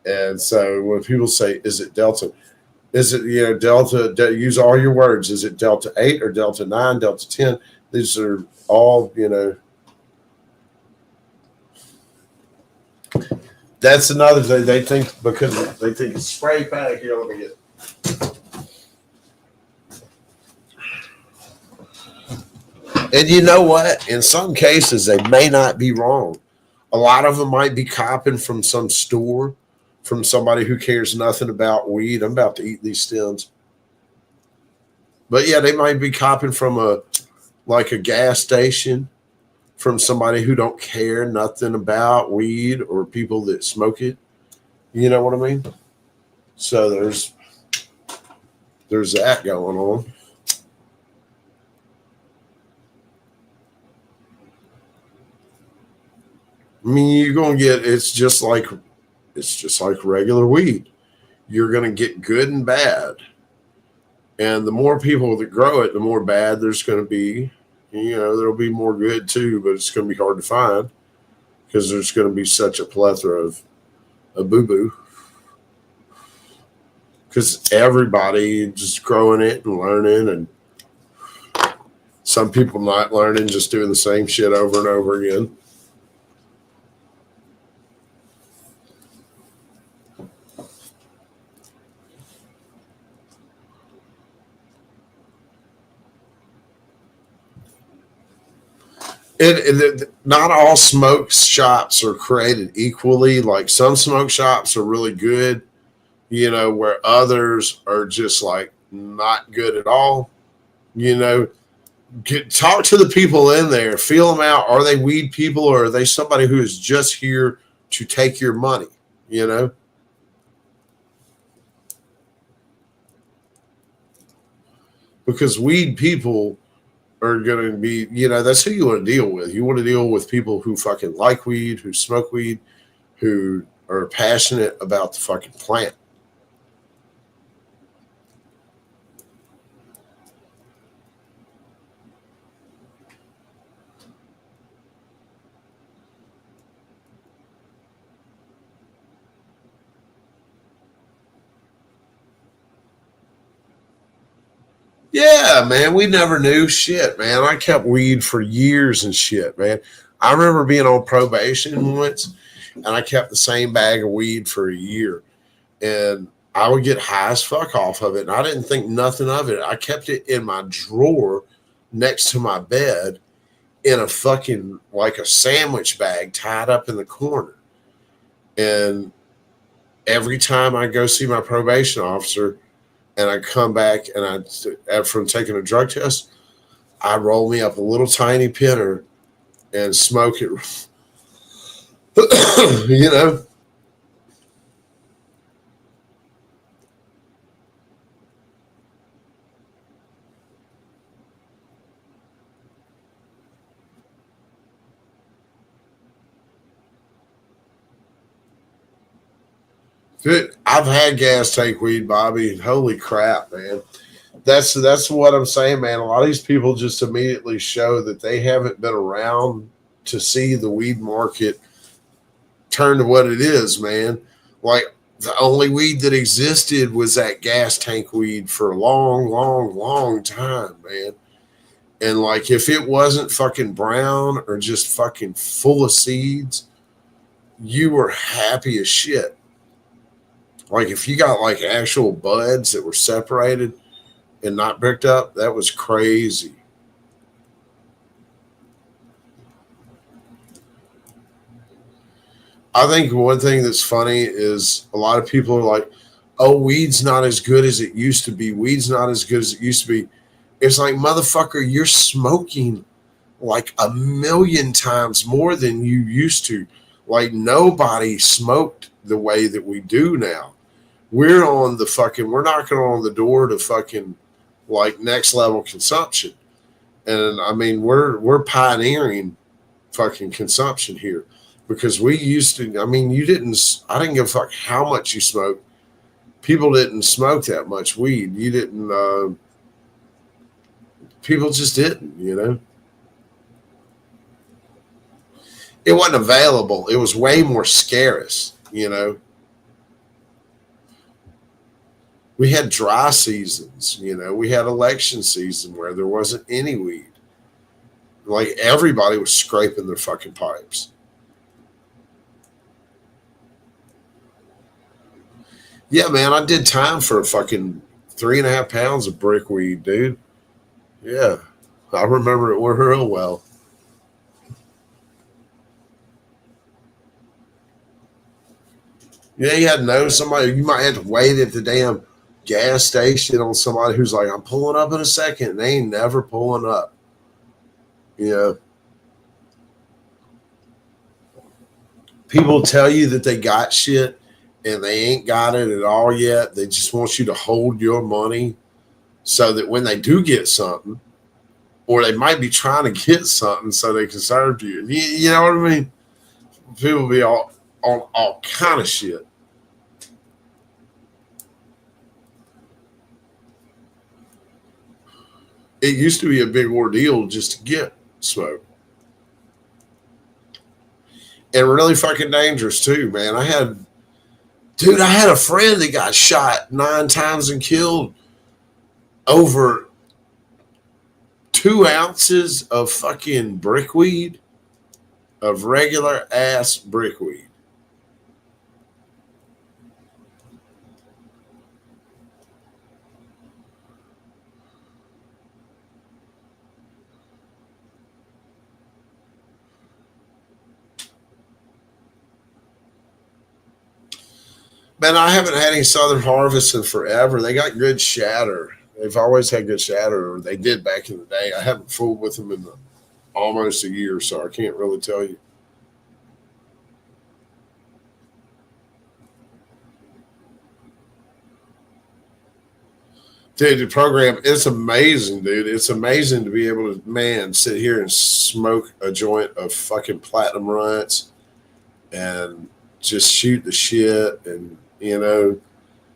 And so when people say, "Is it Delta?" Is it, you know, Delta, use all your words. Is it Delta 8 or Delta 9, Delta 10? These are all, you know. That's another thing they think, because they think it's spray pack. Here, let me get. And you know what? In some cases, they may not be wrong. A lot of them might be copping from some store, from somebody who cares nothing about weed. I'm about to eat these stems. But yeah, they might be copping from a gas station, from somebody who don't care nothing about weed or people that smoke it. You know what I mean? So there's that going on. I mean, you're gonna get, it's just like regular weed. You're gonna get good and bad. And the more people that grow it, the more bad there's gonna be. You know, there'll be more good too, but it's gonna be hard to find because there's gonna be such a plethora of boo-boo. Because everybody just growing it and learning, and some people not learning, just doing the same shit over and over again. Not all smoke shops are created equally. Like some smoke shops are really good, you know, where others are just like not good at all. You know, talk to the people in there, feel them out. Are they weed people, or are they somebody who is just here to take your money? You know, because weed people are going to be, you know, that's who you want to deal with. You want to deal with people who fucking like weed, who smoke weed, who are passionate about the fucking plant. Yeah, man, we never knew shit, man. I kept weed for years and shit, man. I remember being on probation once, and I kept the same bag of weed for a year, and I would get high as fuck off of it, and I didn't think nothing of it. I kept it in my drawer next to my bed in a fucking like a sandwich bag tied up in the corner, and every time I go see my probation officer and I come back and from taking a drug test, I roll me up a little tiny pinner and smoke it. You know, I've had gas tank weed, Bobby. Holy crap, man. That's what I'm saying, man. A lot of these people just immediately show that they haven't been around to see the weed market turn to what it is, man. Like the only weed that existed was that gas tank weed for a long, long, long time, man. And like if it wasn't fucking brown or just fucking full of seeds, you were happy as shit. Like if you got like actual buds that were separated and not bricked up, that was crazy. I think one thing that's funny is a lot of people are like, "Oh, weed's not as good as it used to be. Weed's not as good as it used to be." It's like, motherfucker, you're smoking like a million times more than you used to. Like nobody smoked the way that we do now. We're knocking on the door to fucking like next level consumption. And I mean, we're pioneering fucking consumption here because we used to. I mean, I didn't give a fuck how much you smoked. People didn't smoke that much weed. You didn't. People just didn't. You know, it wasn't available. It was way more scarce. You know, we had dry seasons. You know, we had election season where there wasn't any weed. Like everybody was scraping their fucking pipes. Yeah, man, I did time for a fucking 3.5 pounds of brickweed, dude. Yeah, I remember it real well. Yeah, you had to know somebody. You might have to wait at the damn gas station on somebody who's like, "I'm pulling up in a second," and they ain't never pulling up. You know, people tell you that they got shit and they ain't got it at all yet. They just want you to hold your money so that when they do get something, or they might be trying to get something so they can serve you. You know what I mean? People be all on all kind of shit. It used to be a big ordeal just to get smoke, and really fucking dangerous too, man. I had a friend that got shot 9 times and killed over 2 ounces of fucking brickweed, of regular ass brickweed. Man, I haven't had any Southern Harvest in forever. They got good shatter. They've always had good shatter, or they did back in the day. I haven't fooled with them in almost a year, so I can't really tell you. Dude, the program, it's amazing, dude. It's amazing to be able to, man, sit here and smoke a joint of fucking platinum runts and just shoot the shit and,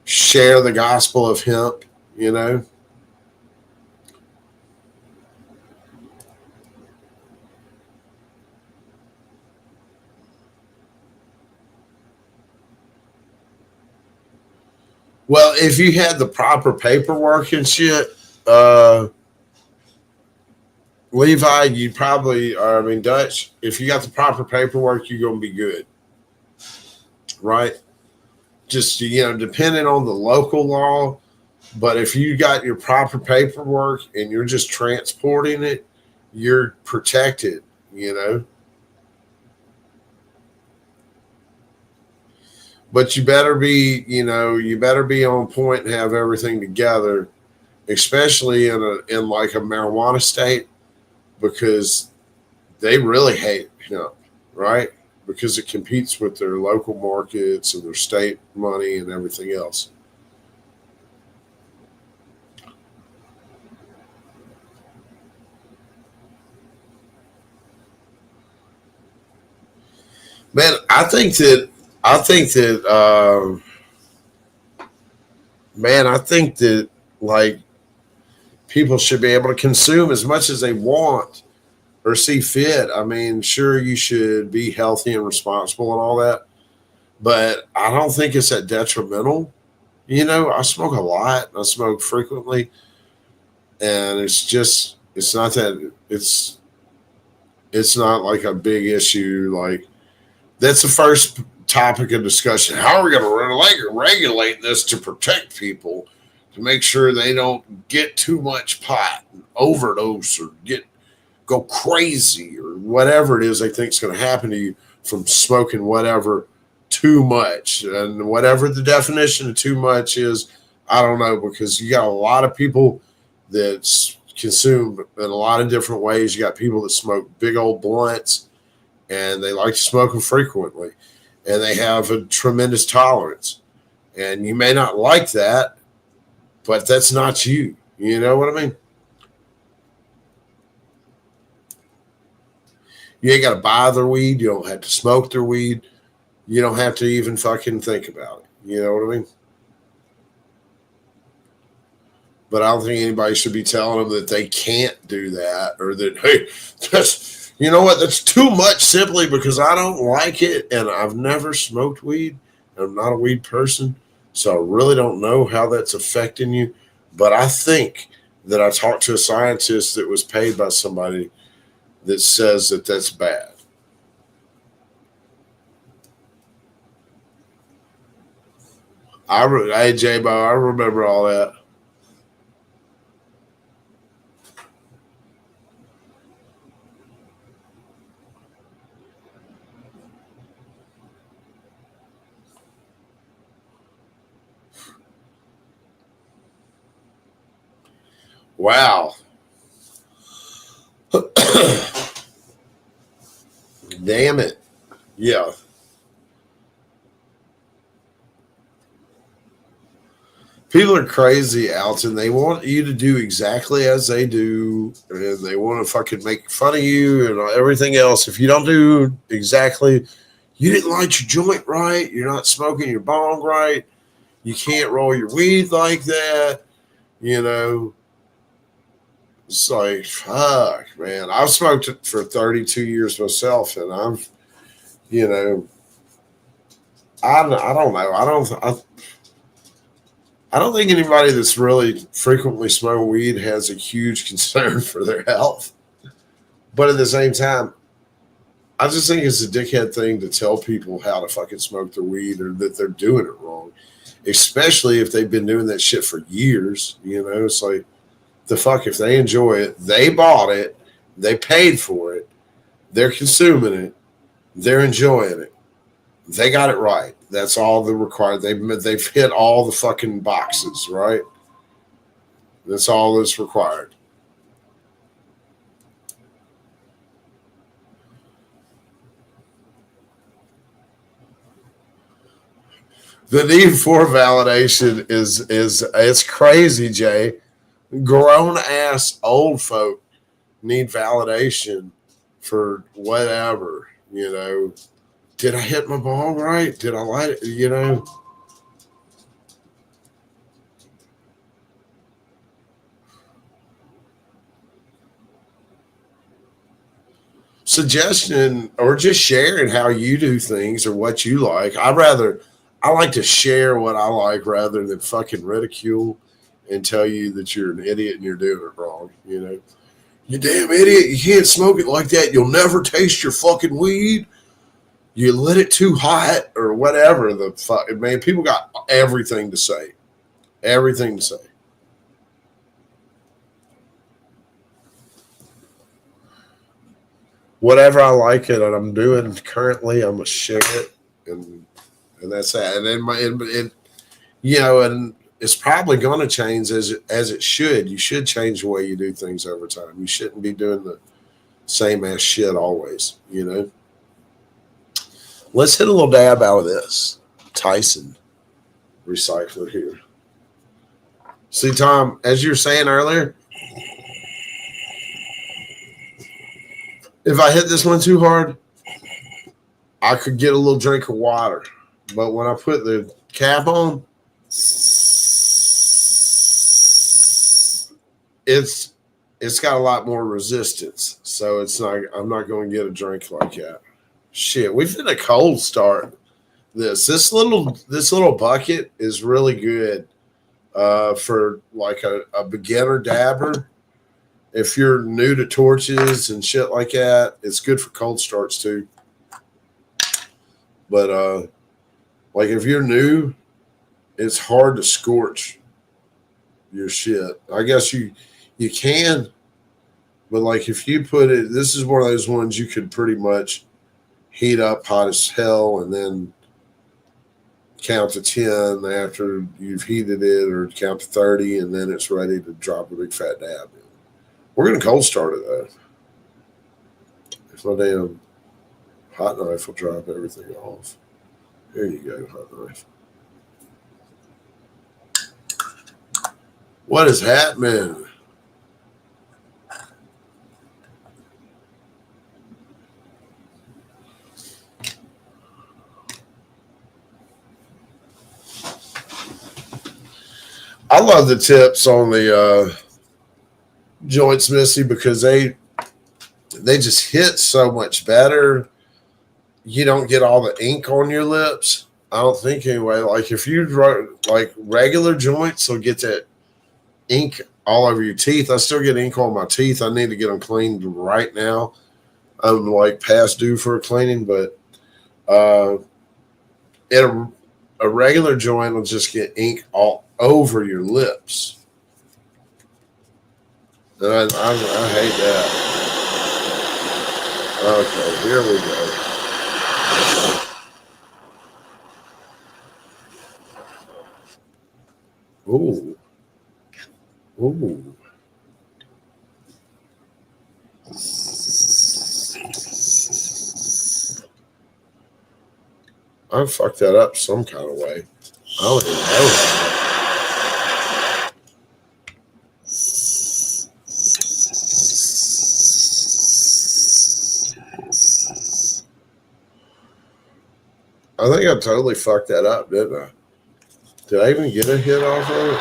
share the gospel of hemp. Well, if you had the proper paperwork and shit, Levi, you'd probably, or I mean, Dutch, if you got the proper paperwork, you're going to be good. Right? Just, depending on the local law. But if you got your proper paperwork and you're just transporting it, you're protected. But you better be on point and have everything together, especially in like a marijuana state, because they really hate hemp, right? Because it competes with their local markets and their state money and everything else. Man, I think that like people should be able to consume as much as they want or see fit. I mean, sure, you should be healthy and responsible and all that, but I don't think it's that detrimental. I smoke a lot. I smoke frequently, and it's not that it's not like a big issue. Like that's the first topic of discussion. How are we going to regulate this to protect people, to make sure they don't get too much pot and overdose or go crazy or whatever it is they think is going to happen to you from smoking whatever too much. And whatever the definition of too much is, I don't know, because you got a lot of people that consume in a lot of different ways. You got people that smoke big old blunts and they like to smoke them frequently and they have a tremendous tolerance. And you may not like that, but that's not you. You know what I mean? You ain't got to buy their weed. You don't have to smoke their weed. You don't have to even fucking think about it. You know what I mean? But I don't think anybody should be telling them that they can't do that or that, hey, that's too much simply because I don't like it and I've never smoked weed. I'm not a weed person. So I really don't know how that's affecting you. But I think that I talked to a scientist that was paid by somebody that says that that's bad. Hey, J-Bo, I remember all that. Wow. Damn it. Yeah. People are crazy, Alton. They want you to do exactly as they do, and they want to fucking make fun of you and everything else. If you don't do exactly, you didn't light your joint right, you're not smoking your bong right, you can't roll your weed like that, you know. It's like, fuck, man. I've smoked it for 32 years myself, and I've, you know, I don't know. I don't think anybody that's really frequently smoked weed has a huge concern for their health. But at the same time, I just think it's a dickhead thing to tell people how to fucking smoke their weed or that they're doing it wrong, especially if they've been doing that shit for years. It's like, the fuck, if they enjoy it, they bought it, they paid for it, they're consuming it, they're enjoying it. They got it right. That's all the required. They've hit all the fucking boxes, right? That's all that's required. The need for validation is it's crazy, Jay. Grown ass old folk need validation for whatever, you know. Did I hit my ball right? Did I light it? You know. Suggestion or just sharing how you do things or what you like. I like to share what I like rather than fucking ridicule and tell you that you're an idiot and you're doing it wrong. You know, you damn idiot, you can't smoke it like that. You'll never taste your fucking weed. You lit it too hot or whatever the fuck. Man, people got everything to say. Everything to say. Whatever I like it and I'm doing currently, I'm gonna share it, and that's that. And then you know, and it's probably gonna change as it should. You should change the way you do things over time. You shouldn't be doing the same ass shit always. You know. Let's hit a little dab out of this Tyson recycler here. See, Tom, as you were saying earlier, if I hit this one too hard, I could get a little drink of water. But when I put the cap on, it's got a lot more resistance. So it's not I'm not going to get a drink like that. Shit, we've hit a cold start. This little bucket is really good for like a beginner dabber. If you're new to torches and shit like that, it's good for cold starts too. But like if you're new, it's hard to scorch your shit. I guess you can, but like if you put it, this is one of those ones you could pretty much heat up hot as hell and then count to 10 after you've heated it, or count to 30, and then it's ready to drop a big fat dab in. We're going to cold start it though. If my damn hot knife will drop everything off. Here you go, hot knife. What is happening? I love the tips on the joints, Missy, because they just hit so much better. You don't get all the ink on your lips. I don't think anyway. Like if you like regular joints will get that ink all over your teeth. I still get ink on my teeth. I need to get them cleaned right now. I'm like past due for a cleaning, but a regular joint will just get ink all over your lips. And I hate that. Okay, here we go. Ooh. Ooh. I fucked that up some kind of way. I don't even know. I think I totally fucked that up, didn't I? Did I even get a hit off of it?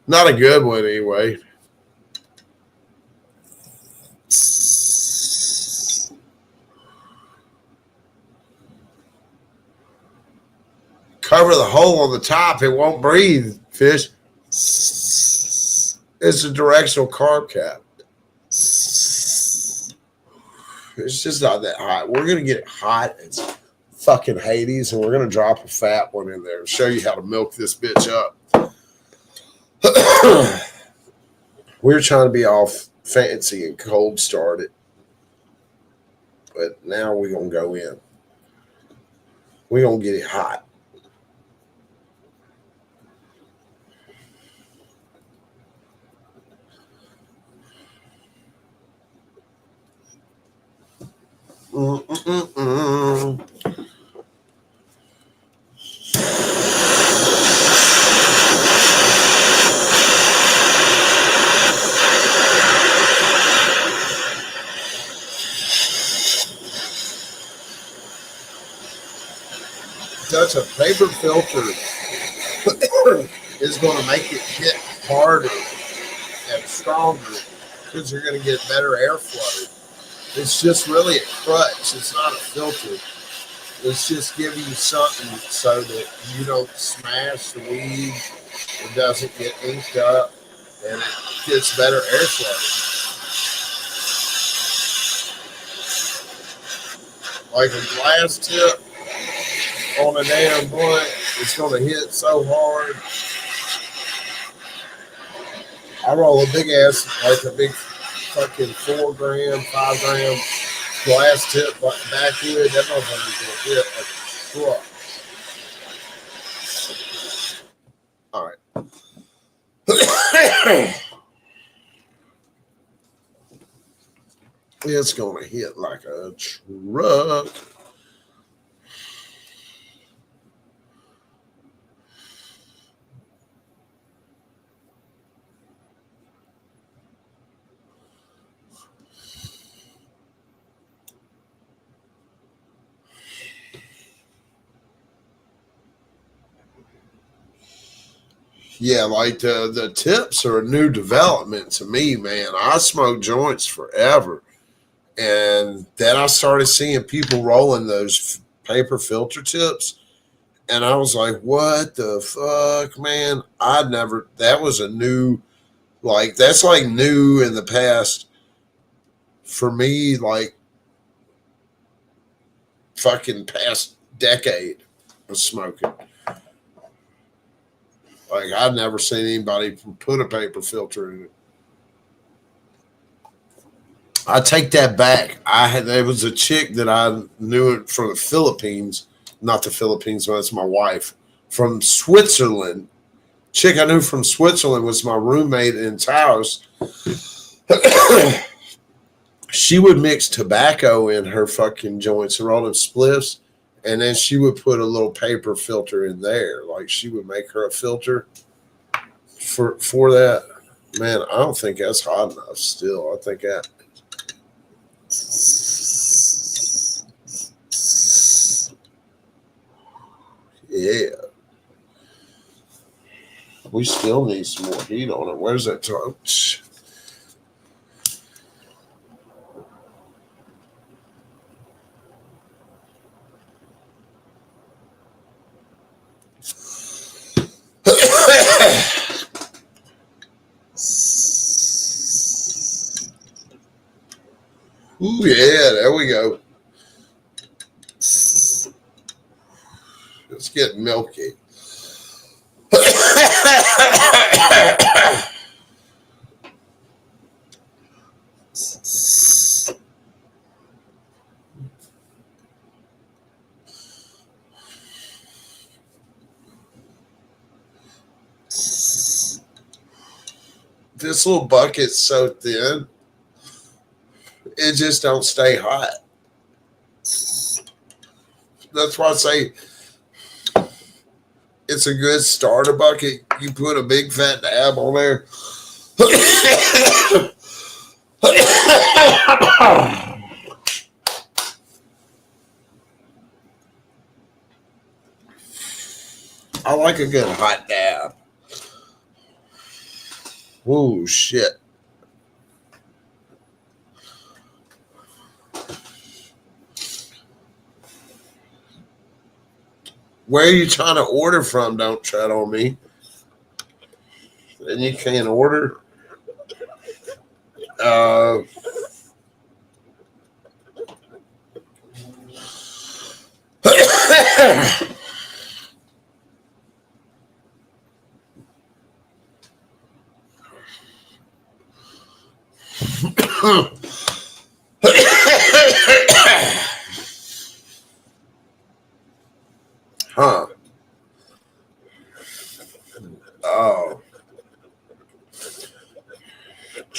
Not a good one, anyway. Cover the hole on the top. It won't breathe, fish. It's a directional carb cap. It's just not that hot. We're going to get it hot. It's fucking Hades, and we're going to drop a fat one in there and show you how to milk this bitch up. We're trying to be all fancy and cold started, but now we're going to go in. We're going to get it hot. Such a paper filter is going to make it hit harder and stronger because you're going to get better airflow. It's just really a crutch. It's not a filter. It's just giving you something so that you don't smash the weed. It doesn't get inked up, and it gets better airflow. Like a glass tip on a damn blunt, it's going to hit so hard. I roll a big ass, like a big fucking 4 gram, 5 gram glass tip backwood. That motherfucker's going to hit like a truck. All right. It's going to hit like a truck. Yeah, like the tips are a new development to me, man. I smoked joints forever. And then I started seeing people rolling those paper filter tips. And I was like, what the fuck, man? That was a new, like, that's like new in the past for me, like, fucking past decade of smoking. Like, I'd never seen anybody put a paper filter in it. I take that back. There was a chick that I knew it from the Philippines, not the Philippines, but that's my wife, from Switzerland. Chick I knew from Switzerland was my roommate in Taos. She would mix tobacco in her fucking joints and roll in spliffs, and then she would put a little paper filter in there. Like, she would make her a filter for that. Man, I don't think that's hot enough still. I think that. Yeah. We still need some more heat on it. Where's that torch? Ooh, yeah, there we go. It's getting milky. This little bucket's so thin, it just don't stay hot. That's why I say it's a good starter bucket. You put a big fat dab on there. I like a good hot dab. Oh, shit. Where are you trying to order from? Don't tread on me. And you can't order.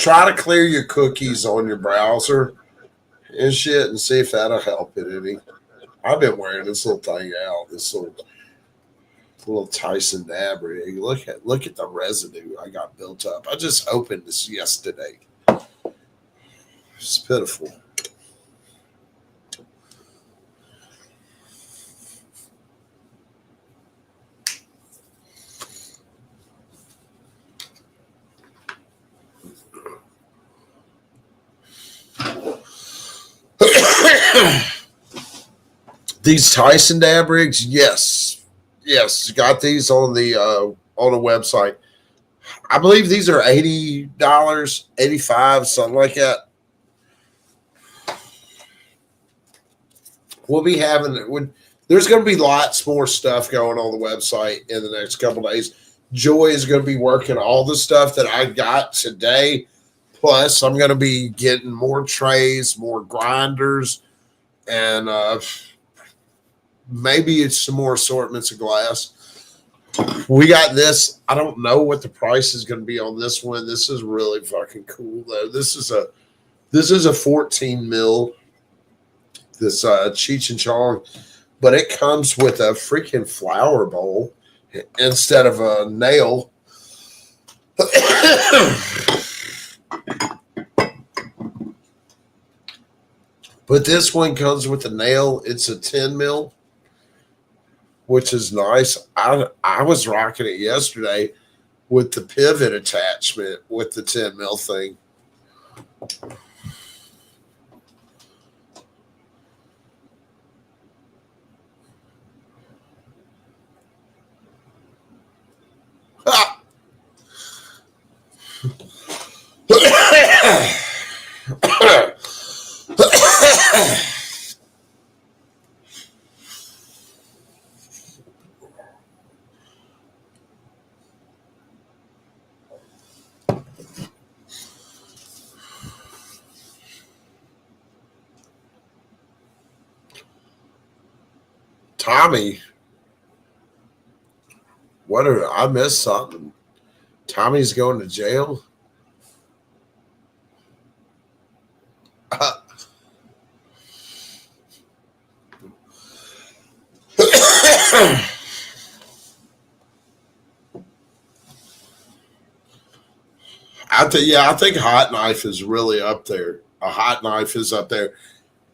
Try to clear your cookies on your browser and shit and see if that'll help it any. I've been wearing this little thing out, this little Tyson dab rig. Look at the residue I got built up. I just opened this yesterday. It's pitiful. These Tyson dab rigs, yes, got these on the website. I believe these are $80, $85, something like that. We'll be having there's going to be lots more stuff going on the website in the next couple of days. Joy is going to be working all the stuff that I got today. Plus, I'm going to be getting more trays, more grinders, and maybe it's some more assortments of glass. We got this. I don't know what the price is going to be on this one. This is really fucking cool, though. This is a 14 mil. This Cheech and Chong, but it comes with a freaking flower bowl instead of a nail. But this one comes with a nail. It's a 10 mil, which is nice. I was rocking it yesterday with the pivot attachment with the 10 mil thing. Tommy, I missed something. Tommy's going to jail. I think Hot Knife is really up there. A Hot Knife is up there.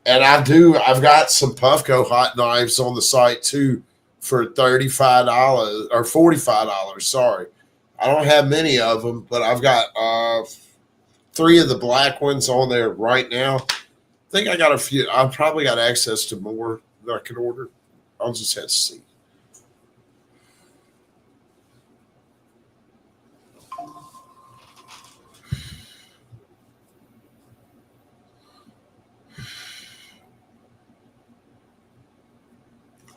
And I've got some Puffco hot knives on the site too for $35 or $45. Sorry. I don't have many of them, but I've got 3 of the black ones on there right now. I think I got a few. I've probably got access to more that I could order. I'll just have to see.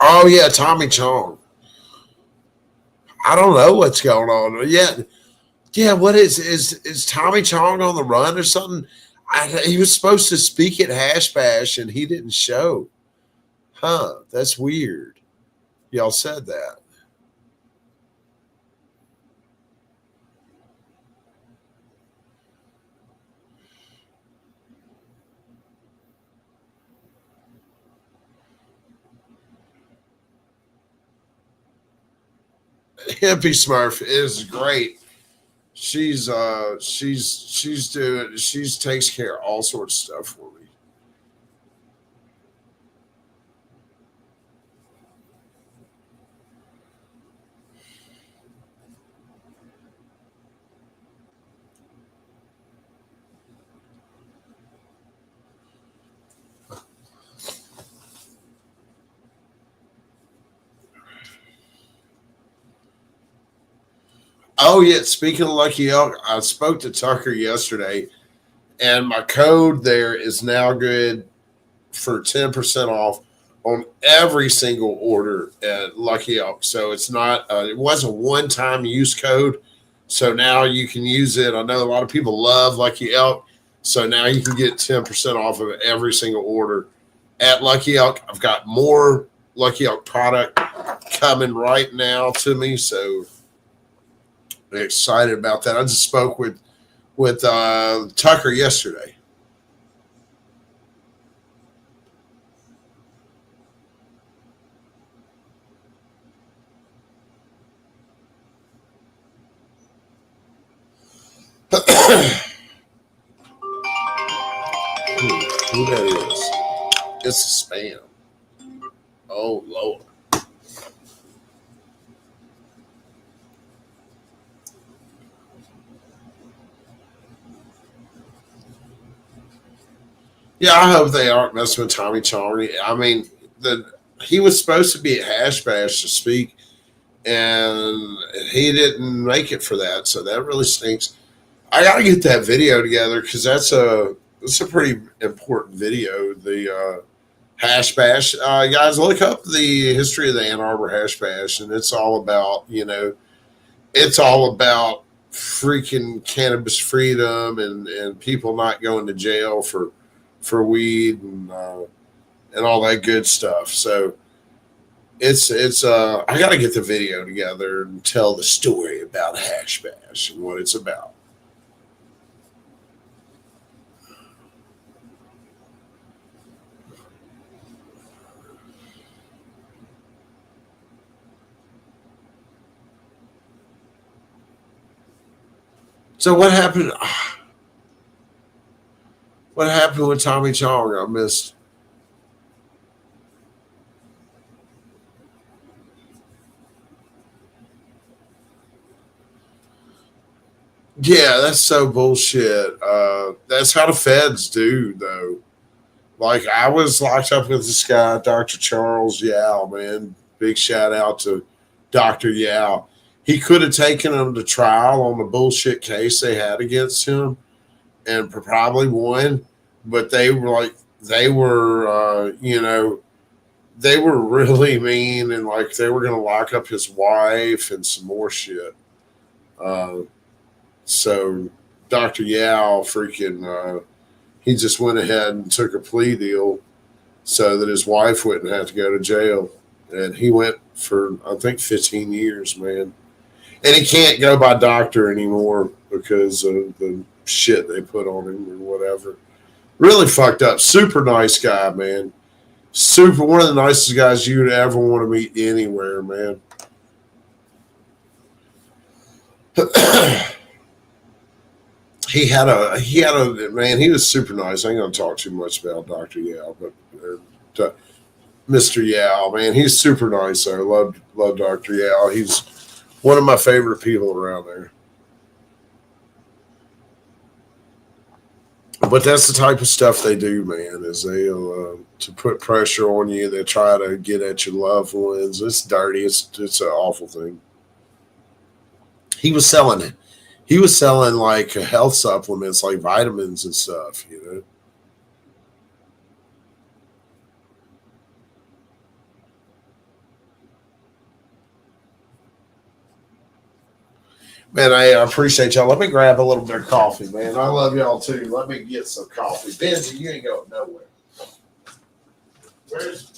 Oh yeah, Tommy Chong. I don't know what's going on. Yeah. What is Tommy Chong on the run or something? He was supposed to speak at Hash Bash and he didn't show. Huh? That's weird. Y'all said that. Hippie Smurf is great. She's takes care of all sorts of stuff for me. Oh yeah, speaking of Lucky Elk, I spoke to Tucker yesterday, and my code there is now good for 10% off on every single order at Lucky Elk. So it's not it was a one-time use code. So now you can use it. I know a lot of people love Lucky Elk. So now you can get 10% off of every single order at Lucky Elk. I've got more Lucky Elk product coming right now to me. So I'm excited about that. I just spoke with with Tucker yesterday. Who that is? It's a spam. Oh Lord. Yeah, I hope they aren't messing with Tommy Chong. I mean, he was supposed to be at Hash Bash to speak, and he didn't make it for that, so that really stinks. I got to get that video together because it's a pretty important video. The Hash Bash, guys, look up the history of the Ann Arbor Hash Bash, and it's all about it's all about freaking cannabis freedom and people not going to jail for weed and all that good stuff. So it's I got to get the video together and tell the story about Hash Bash and what it's about. So what happened? What happened with Tommy Chong? I missed. Yeah, that's so bullshit. That's how the feds do, though. Like I was locked up with this guy, Dr. Charles Yao, man. Big shout out to Dr. Yao. He could have taken him to trial on the bullshit case they had against him and probably won, but they were like they were really mean and like they were gonna lock up his wife and some more shit. Uh, so Dr. Yao freaking he just went ahead and took a plea deal so that his wife wouldn't have to go to jail. And he went for I think 15 years, man. And he can't go by doctor anymore because of the shit they put on him or whatever. Really fucked up. Super nice guy, man. Super one of the nicest guys you'd ever want to meet anywhere, man. He had a man. He was super nice. I ain't gonna talk too much about Doctor Yao, but Mr. Yao, man, he's super nice. I love Doctor Yao. He's one of my favorite people around there. But that's the type of stuff they do, man. Is they to put pressure on you. They try to get at your loved ones. It's dirty. It's an awful thing. He was selling it. He was selling like health supplements, like vitamins and stuff. You know. Man, I appreciate y'all. Let me grab a little bit of coffee, man. I love y'all too. Let me get some coffee. Benji, you ain't going nowhere. Where's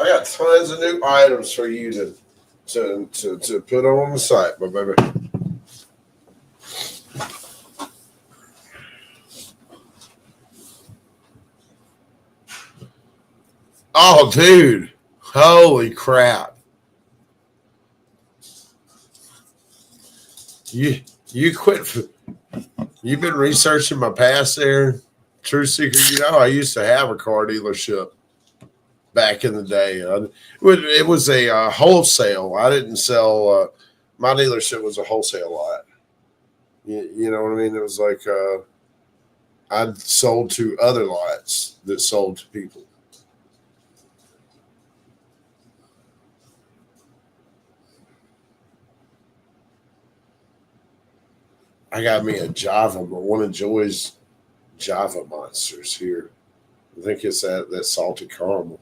I got tons of new items for you to put on the site, my baby. Oh, dude. Holy crap. You you quit. You've been researching my past there, True Seeker. You know, I used to have a car dealership back in the day. It was a wholesale. I didn't sell. My dealership was a wholesale lot. You know what I mean? It was like I sold to other lots that sold to people. I got me a Java, but one of Joy's Java monsters here. I think it's that salted caramel.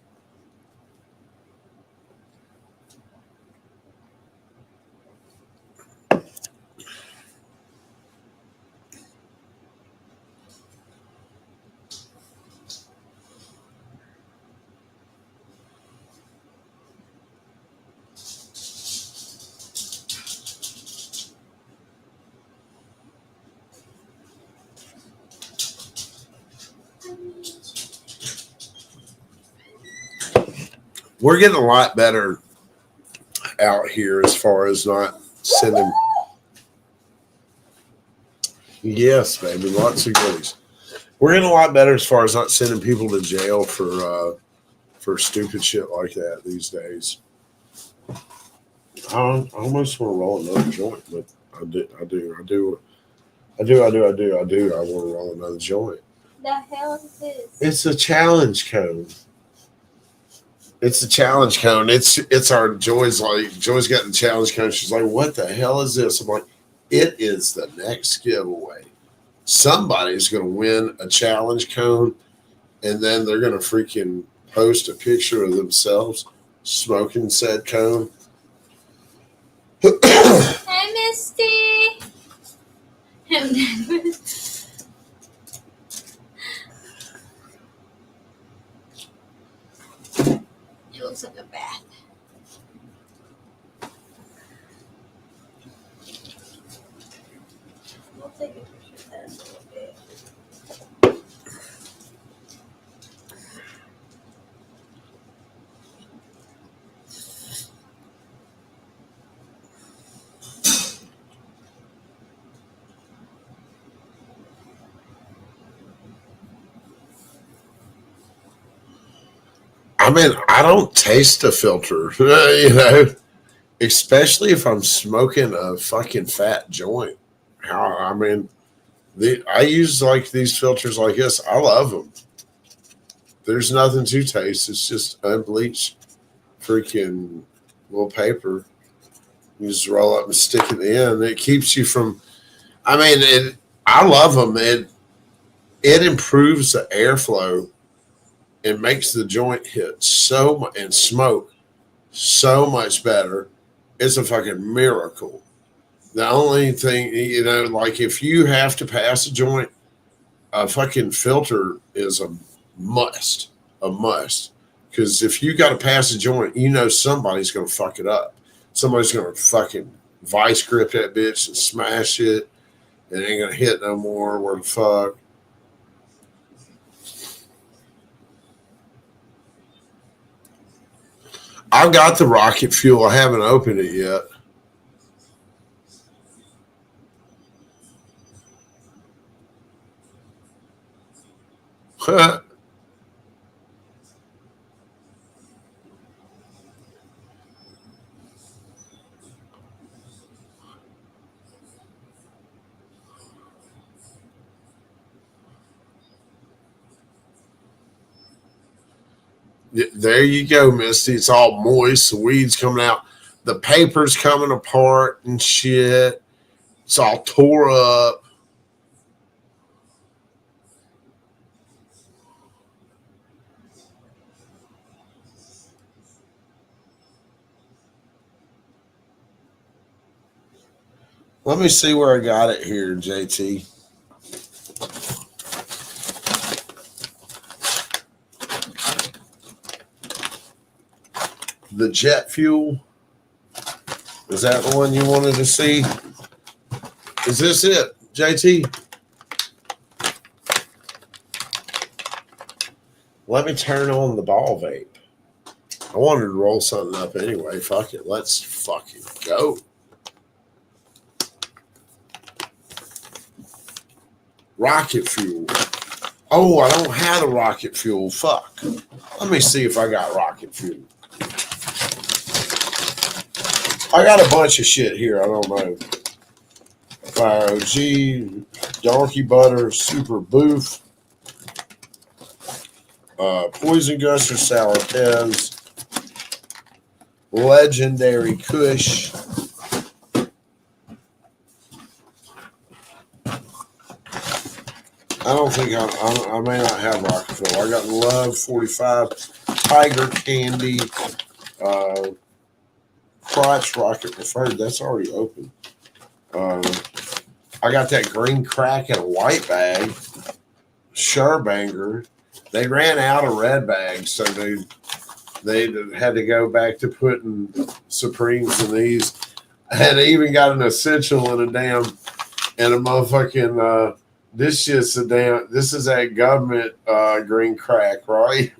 We're getting a lot better out here as far as not sending. Yes, baby, lots of goodies. We're getting a lot better as far as not sending people to jail for stupid shit like that these days. I almost want to roll another joint, but I do. I want to roll another joint.
The hell is this?
It's a challenge cone. It's a challenge cone. It's our Joy's got the challenge cone. She's like, what the hell is this? I'm like, it is the next giveaway. Somebody's going to win a challenge cone, and then they're going to freaking post a picture of themselves smoking said cone.
Hey, Misty. It looks like a bath. We'll take a picture of that in a little bit.
I mean, I don't taste a filter, you know, especially if I'm smoking a fucking fat joint. I mean, I use like these filters like this. I love them. There's nothing to taste. It's just unbleached freaking little paper. You just roll up and stick it in. It keeps you from. I mean, I love them. It improves the airflow. It makes the joint hit and smoke so much better. It's a fucking miracle. The only thing, you know, like if you have to pass a joint, a fucking filter is a must. Because if you got to pass a joint, you know somebody's going to fuck it up. Somebody's going to fucking vice grip that bitch and smash it. It ain't going to hit no more. Where the fuck? I've got the rocket fuel. I haven't opened it yet. There you go, Misty. It's all moist. The weeds coming out. The paper's coming apart and shit. It's all tore up. Let me see where I got it here, JT. The jet fuel. Is that the one you wanted to see? Is this it, JT? Let me turn on the ball vape. I wanted to roll something up anyway. Fuck it. Let's fucking go. Rocket fuel. Oh, I don't have the rocket fuel. Fuck. Let me see if I got rocket fuel. I got a bunch of shit here. I don't know. Fire OG, Donkey Butter, Super Boof, Poison Guster, Sour Pez, Legendary Kush, don't think I may not have rocket fuel. I got Love 45, Tiger Candy, Crotch Rocket Preferred. That's already open. I got that green crack in a white bag. Sherbanger. They ran out of red bags, so they had to go back to putting Supremes in these. I had even got an essential in a motherfucking this is that government green crack, right?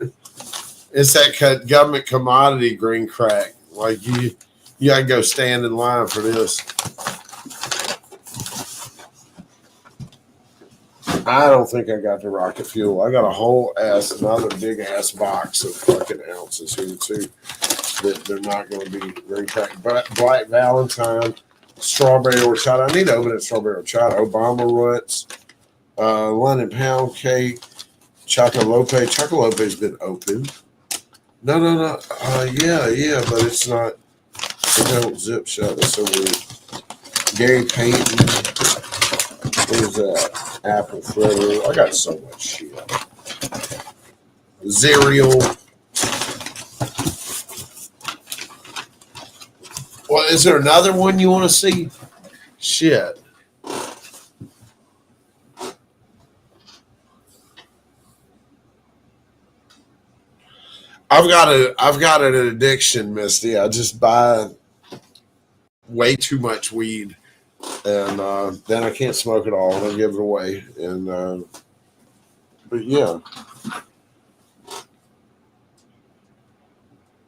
It's that government commodity green crack. Like you gotta go stand in line for this. I don't think I got the rocket fuel. I got another big ass box of fucking ounces here too. That they're not going to be green crack. Black Valentine, strawberry horchata. I need to open it. Strawberry horchata. Obama Ruts, London Pound Cake, Chocolope. Chocolope's been open. No. Yeah, but it's not. It don't zip shut. That's so weird. Gary Payton. What is that? Apple fritter. I got so much shit. Cereal. Well, is there another one you want to see? Shit. I've got an addiction, Misty. I just buy way too much weed. And then I can't smoke it all, and I give it away. And but yeah,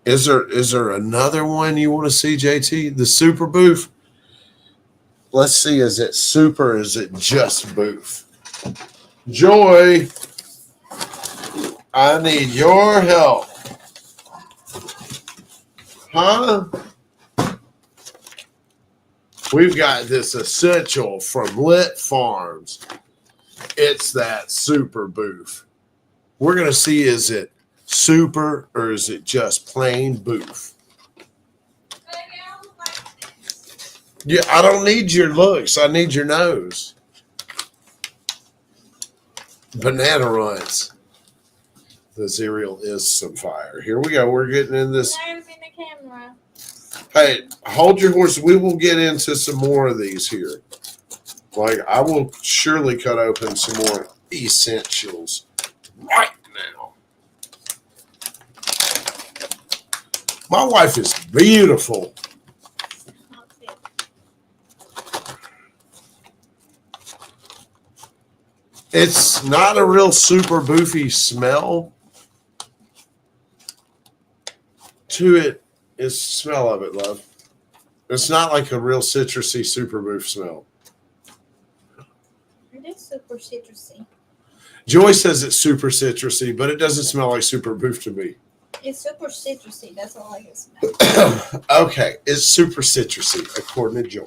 is there another one you want to see, JT? The super booth. Let's see. Is it super? Or is it just booth? Joy, I need your help, huh? We've got this essential from Lit Farms. It's that super booth. We're going to see, is it super or is it just plain booth? Yeah, I don't need your looks. I need your nose. Banana Runs. The cereal is some fire. Here we go. We're getting in this.
There's in the camera.
Hey, hold your horse. We will get into some more of these here. Like, I will surely cut open some more essentials right now. My wife is beautiful. It's not a real super boofy smell to it. It's the smell of it, love. It's not like a real citrusy super boof smell.
It is super citrusy.
Joy says it's super citrusy, but it doesn't smell like super boof to me.
It's super citrusy. That's all I can smell.
Okay, it's super citrusy, according to Joy.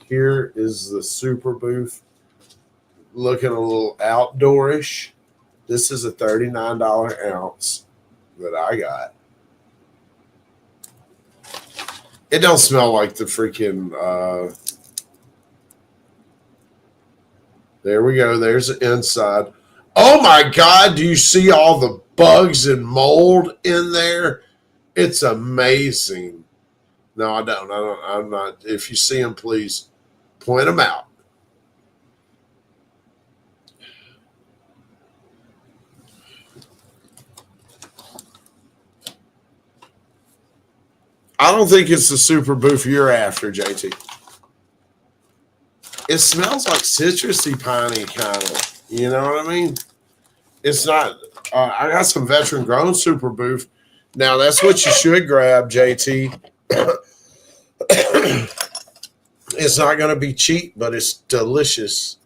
Here is the super booth. Looking a little outdoorish. This is a $39 ounce that I got. It don't smell like the freaking, there we go. There's the inside. Oh my God. Do you see all the bugs and mold in there? It's amazing. No, I don't. I'm not. If you see them, please point them out. I don't think it's the super boof you're after, JT. It smells like citrusy, piney kind of. You know what I mean? It's not. I got some veteran grown super boof. Now that's what you should grab, JT. It's not going to be cheap, but it's delicious.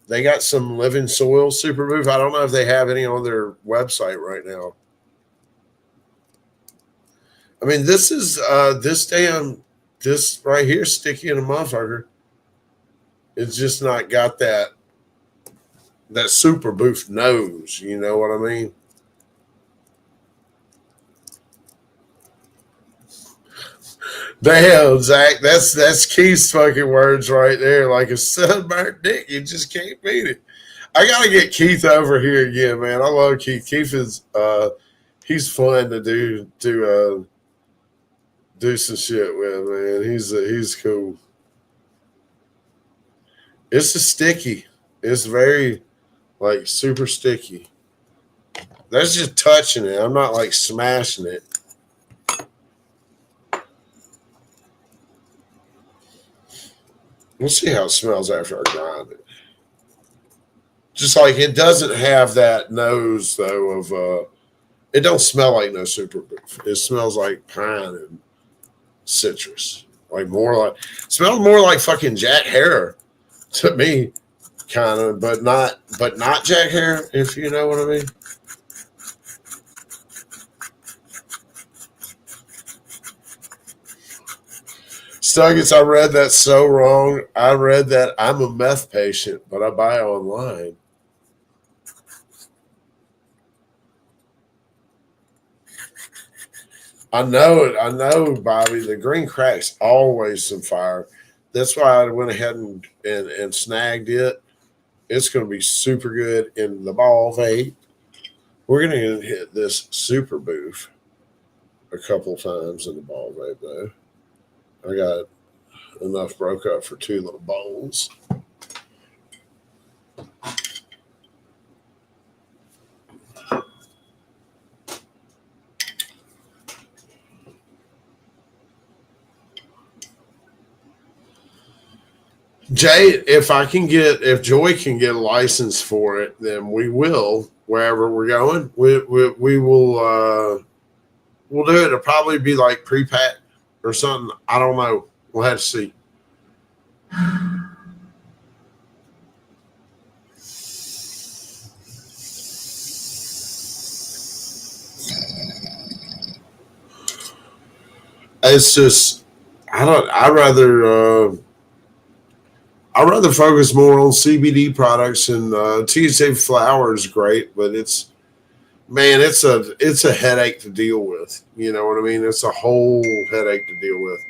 They got some living soil super boof. I don't know if they have any on their website right now. I mean, this is this right here, sticky in a motherfucker. It's just not got that super boof nose. You know what I mean? Damn, Zach, that's Keith's fucking words right there. Like a sunburnt dick, you just can't beat it. I gotta get Keith over here again, man. I love Keith. Keith is he's fun to do some shit with, man. He's cool. It's a sticky. It's very like super sticky. That's just touching it. I'm not like smashing it. We'll see how it smells after I grind it. Just like it doesn't have that nose though of it don't smell like no super boof. It smells like pine and citrus. Like more like smells more like fucking Jack Hare to me, kind of, but not Jack Hare, if you know what I mean. Stuggets, I read that so wrong. I read that I'm a meth patient, but I buy online. I know it. I know, Bobby. The green crack's always some fire. That's why I went ahead and snagged it. It's going to be super good in the ball vape. We're going to hit this super boof a couple times in the ball vape, though. I got enough broke up for 2 little bowls. Jay, if Joy can get a license for it, then we will wherever we're going. We will we'll do it. It'll probably be like pre-pack or something. I don't know. We'll have to see. It's just I don't. I'd rather focus more on CBD products and THC flower is great, but it's a headache to deal with. You know what I mean? It's a whole headache to deal with.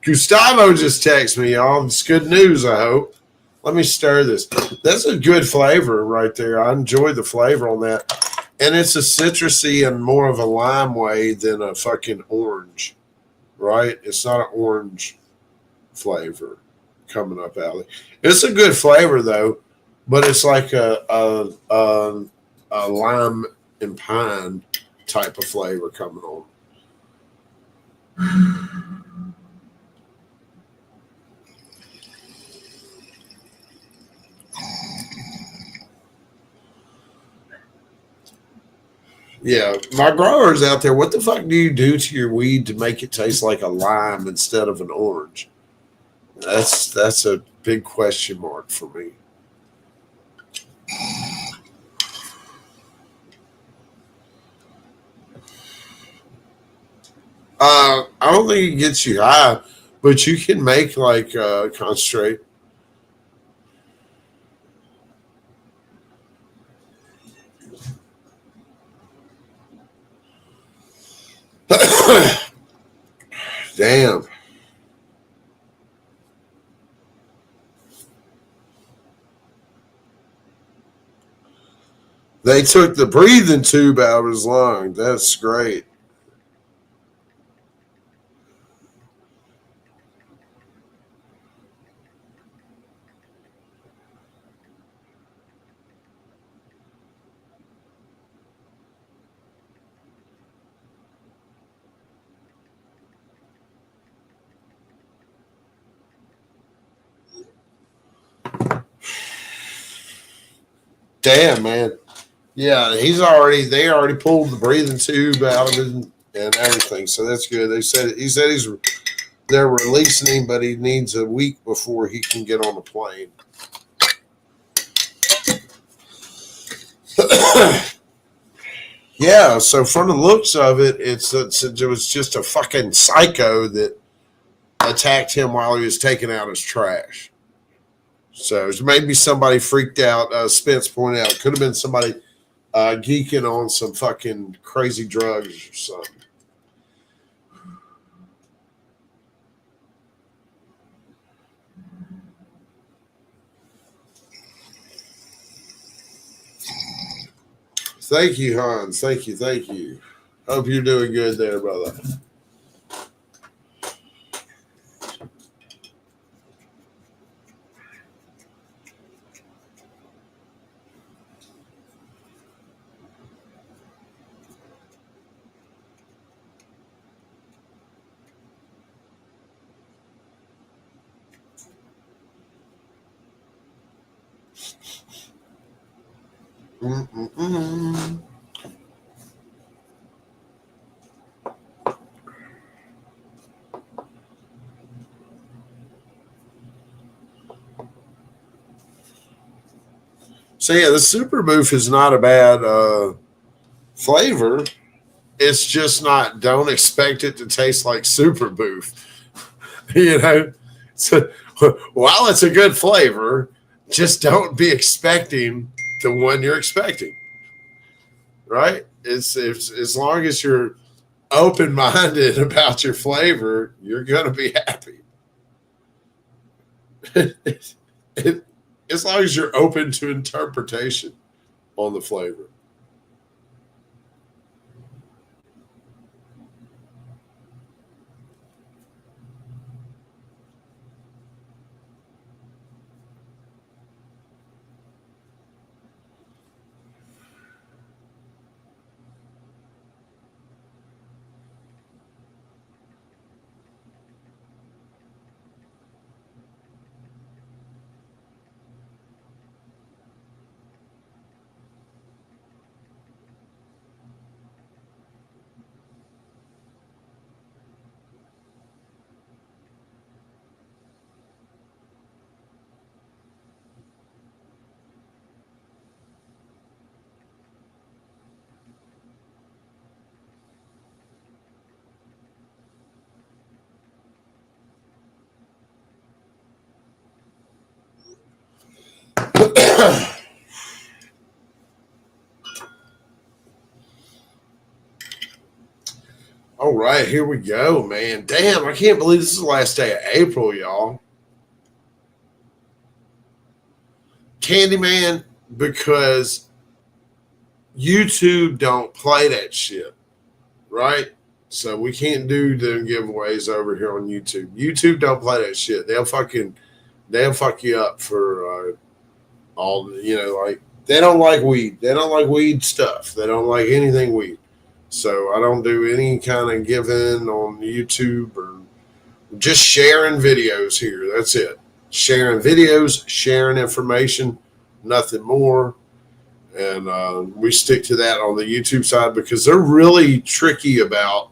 Gustavo just texted me, y'all. It's good news, I hope. Let me stir this. That's a good flavor right there. I enjoy the flavor on that. And it's a citrusy and more of a lime way than a fucking orange, right? It's not an orange flavor coming up, Allie. It's a good flavor, though, but it's like a lime and pine type of flavor coming on. Yeah, my growers out there, what the fuck do you do to your weed to make it taste like a lime instead of an orange? That's a big question mark for me. I don't think it gets you high, but you can make like concentrate. Damn. They took the breathing tube out of his lung. That's great. Damn, man. Yeah, they already pulled the breathing tube out of it and everything. So that's good. He said they're releasing him, but he needs a week before he can get on the plane. Yeah, so from the looks of it, it was just a fucking psycho that attacked him while he was taking out his trash. So maybe somebody freaked out. Spence pointed out it could have been somebody geeking on some fucking crazy drugs or something. Thank you, Hans. Thank you. Thank you. Hope you're doing good there, brother. Mm-mm-mm. So yeah, the super boof is not a bad flavor. It's just not. Don't expect it to taste like super boof. You know, so while it's a good flavor, just don't be expecting the one you're expecting. Right? It's as long as you're open minded about your flavor, you're gonna be happy. It, as long as you're open to interpretation on the flavor. All right, here we go, man. Damn, I can't believe this is the last day of April, y'all. Candyman, because YouTube don't play that shit, right? So we can't do the giveaways over here on YouTube. YouTube don't play that shit. They'll fuck you up for all like they don't like weed. They don't like weed stuff. They don't like anything weed. So I don't do any kind of giving on YouTube or just sharing videos here. That's it. Sharing videos, sharing information, nothing more. And we stick to that on the YouTube side because they're really tricky about,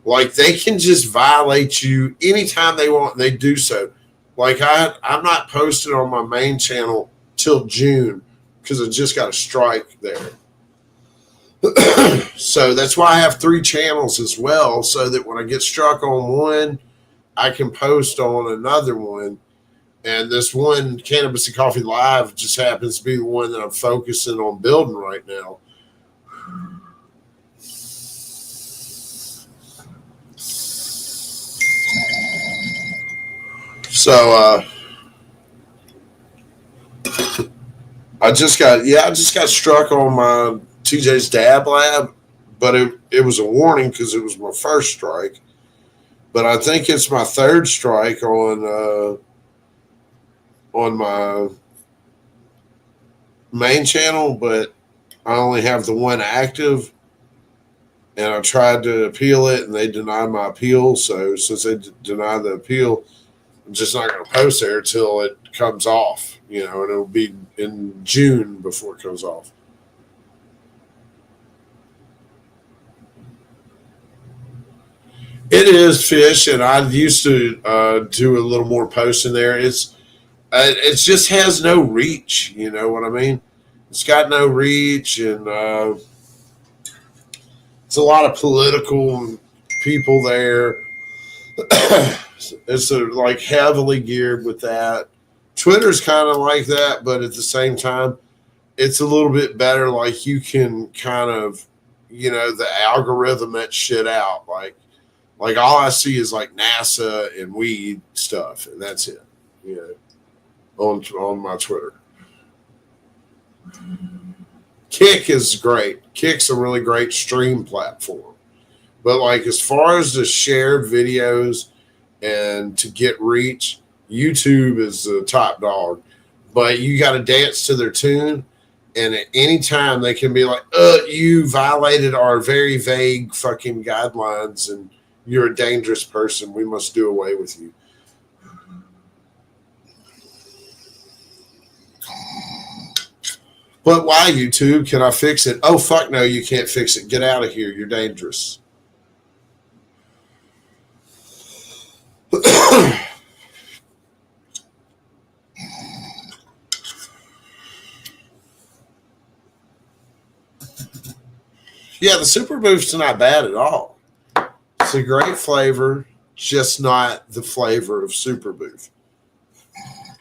like, they can just violate you anytime they want. And they do so. Like I'm not posted on my main channel till June because I just got a strike there. So that's why I have 3 channels as well, so that when I get struck on one, I can post on another one. And this one, Cannabis and Coffee Live, just happens to be the one that I'm focusing on building right now. So I just got struck on my TJ's Dab Lab, but it was a warning because it was my first strike. But I think it's my 3rd strike on my main channel, but I only have the one active, and I tried to appeal it, and they denied my appeal. So since they denied the appeal, I'm just not going to post there until it comes off, and it'll be in June before it comes off. It is fish, and I used to do a little more posting there. It just has no reach. You know what I mean? It's got no reach, and it's a lot of political people there. It's like heavily geared with that. Twitter's kind of like that, but at the same time, it's a little bit better. Like you can kind of, the algorithm that shit out. Like all I see is like NASA and weed stuff, and that's it. On my Twitter. Kick is great. Kick's a really great stream platform. But like as far as to share videos and to get reach, YouTube is the top dog. But you got to dance to their tune, and at any time they can be like, you violated our very vague fucking guidelines, and you're a dangerous person. We must do away with you." But why, YouTube? Can I fix it? Oh, fuck no, you can't fix it. Get out of here. You're dangerous. Yeah, the Super Boost's not bad at all. It's a great flavor, just not the flavor of Super Boost.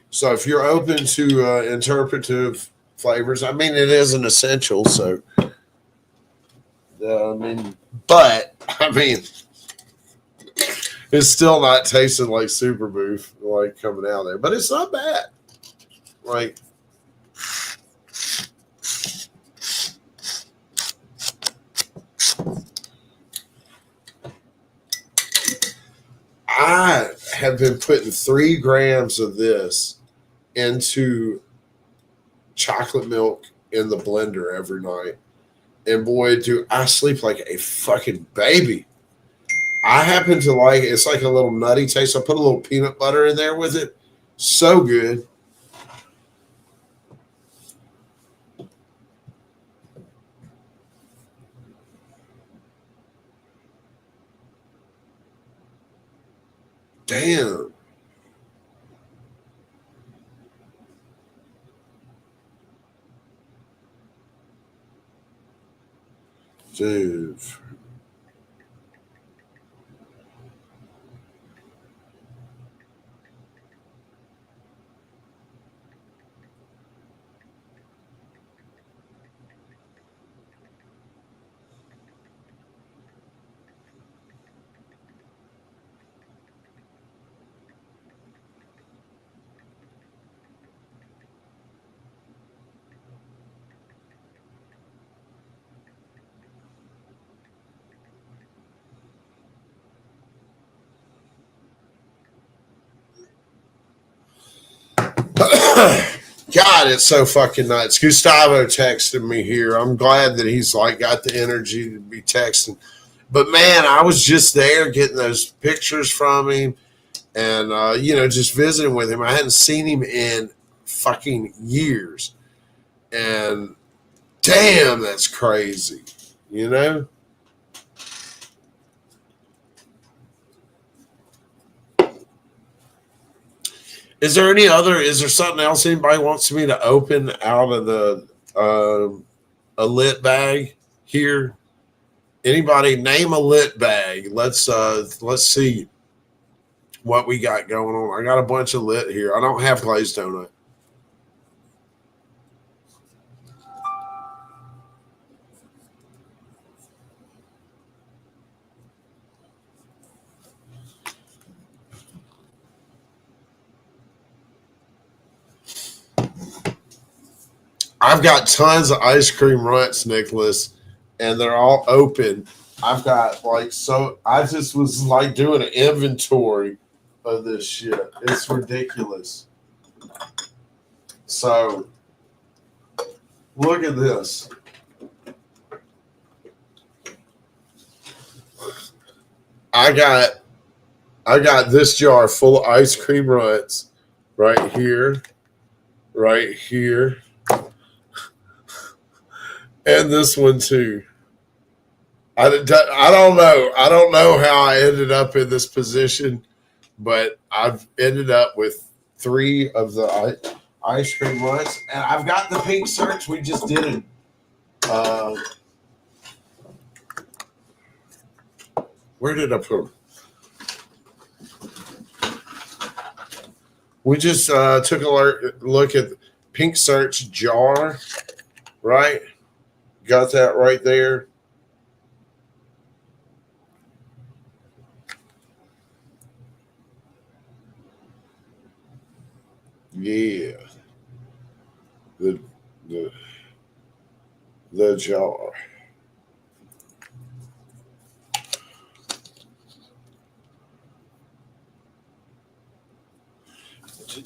So if you're open to interpretive flavors, I mean, it is an essential. So, but I mean, it's still not tasting like Super Boost, like coming out of there. But it's not bad. Like, I have been putting 3 grams of this into chocolate milk in the blender every night. And boy, do I sleep like a fucking baby. I happen to like it. It's like a little nutty taste. I put a little peanut butter in there with it. So good. Damn. Dude. God, it's so fucking nuts. Gustavo texted me here. I'm glad that he's like got the energy to be texting. But man, I was just there getting those pictures from him and just visiting with him. I hadn't seen him in fucking years. And damn, that's crazy. You know? Is there something else anybody wants me to open out of the a lit bag here? Anybody name a lit bag? Let's see what we got going on. I got a bunch of lit here. I don't have glazed donut. I've got tons of ice cream runts, Nicholas, and they're all open. I've got I just was like doing an inventory of this shit. It's ridiculous. So look at this. I got this jar full of ice cream runts right here, and this one too. I don't know. I don't know how I ended up in this position, but I've ended up with 3 of the ice cream runs, and I've got the pink search. We just did it. Where did I put them? We just took a look at the pink search jar, right? Got that right there. Yeah. The the jar.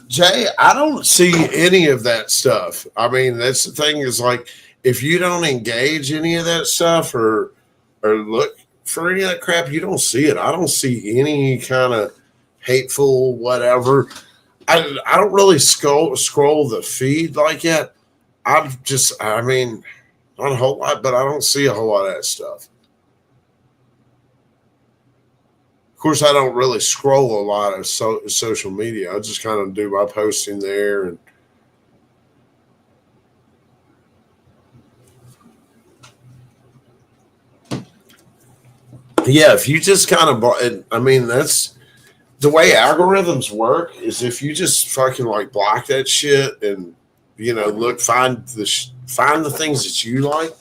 Jay, I don't see any of that stuff. I mean, that's the thing is like if you don't engage any of that stuff or look for any of that crap, you don't see it. I don't see any kind of hateful whatever. I don't really scroll the feed like that. I mean, not a whole lot, but I don't see a whole lot of that stuff. Of course, I don't really scroll a lot of social media. I just kind of do my posting there. And yeah, if you just kind of, I mean, that's the way algorithms work is if you just fucking like block that shit and, find the things that you like,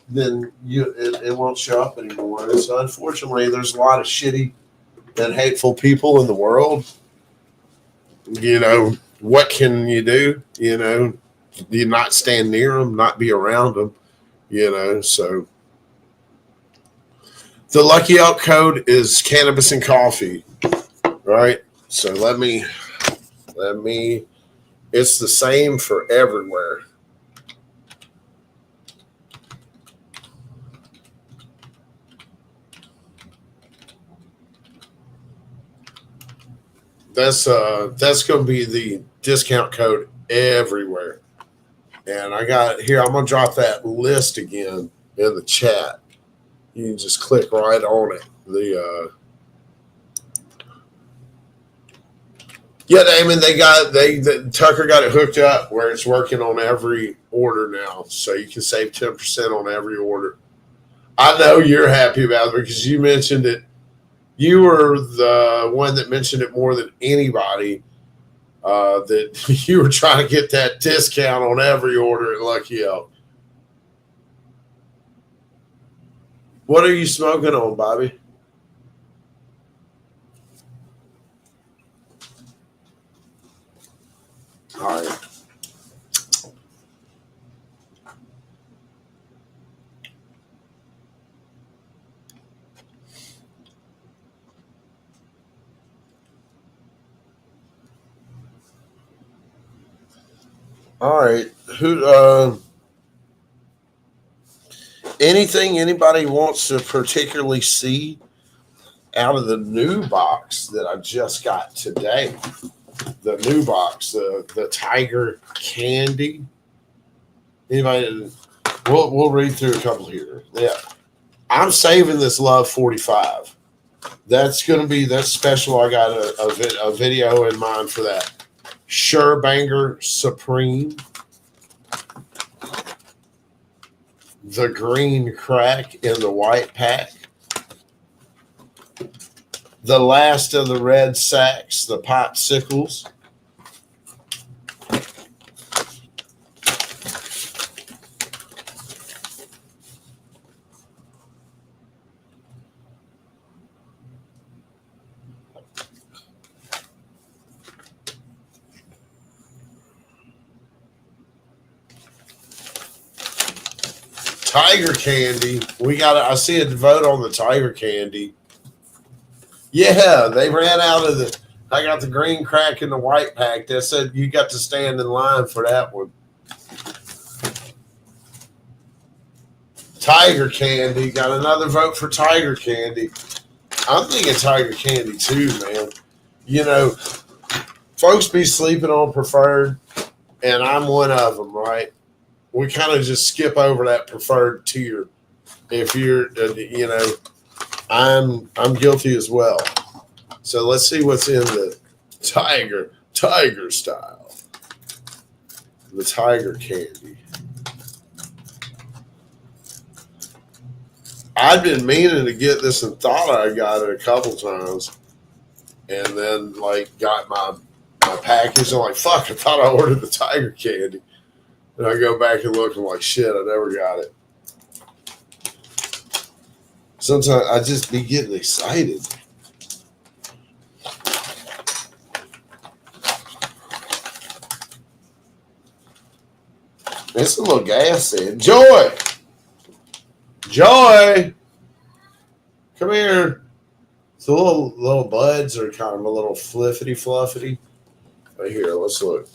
then it won't show up anymore. And so unfortunately, there's a lot of shitty and hateful people in the world. What can you do? You not stand near them, not be around them. So the Lucky Out code is cannabis and coffee, right? So let me. It's the same for everywhere. That's going to be the discount code everywhere. And I got here. I'm going to drop that list again in the chat. You can just click right on it. Yeah, Damon, Tucker got it hooked up where it's working on every order now, so you can save 10% on every order. I know you're happy about it because you mentioned it. You were the one that mentioned it more than anybody. That you were trying to get that discount on every order at Lucky Elk. What are you smoking on, Bobby? All right. All right. Anything anybody wants to particularly see out of the new box that I just got today? The new box, the Tiger Candy. Anybody? We'll read through a couple here. Yeah, I'm saving this Love 45. That's special. I got a video in mind for that. Sure Banger Supreme. The green crack in the white pack. The last of the red sacks, the popsicles. Tiger Candy. I see a vote on the Tiger Candy. Yeah, they ran out of I got the green crack in the white pack. They said you got to stand in line for that one. Tiger Candy. Got another vote for Tiger Candy. I'm thinking Tiger Candy too, man. Folks be sleeping on preferred, and I'm one of them, right? We kind of just skip over that preferred tier. If you're, I'm guilty as well. So let's see what's in the tiger style. The Tiger Candy. I'd been meaning to get this and thought I got it a couple times, and then got my package. I'm like, fuck! I thought I ordered the Tiger Candy. And I go back and look, and I'm like, shit, I never got it. Sometimes I just be getting excited. It's a little gassy. Enjoy! Joy, come here. The little buds are kind of a little fluffy. Right here, let's look.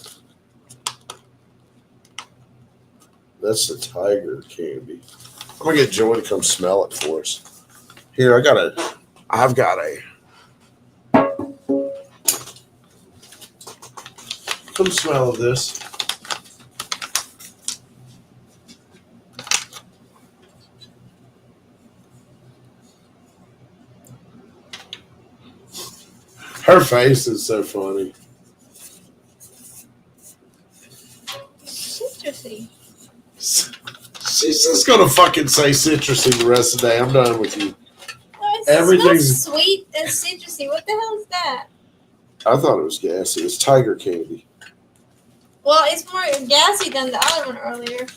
That's the tiger candy. I'm gonna get Joy to come smell it for us. Here, I've got a. Come smell of this. Her face is so funny.
Citrusy.
She's just gonna fucking say citrusy the rest of the day. I'm done with you.
Oh,
Everything's
smells sweet and citrusy. What the hell is that?
I thought it was gassy. It's tiger candy.
Well, it's more gassy than the other one earlier.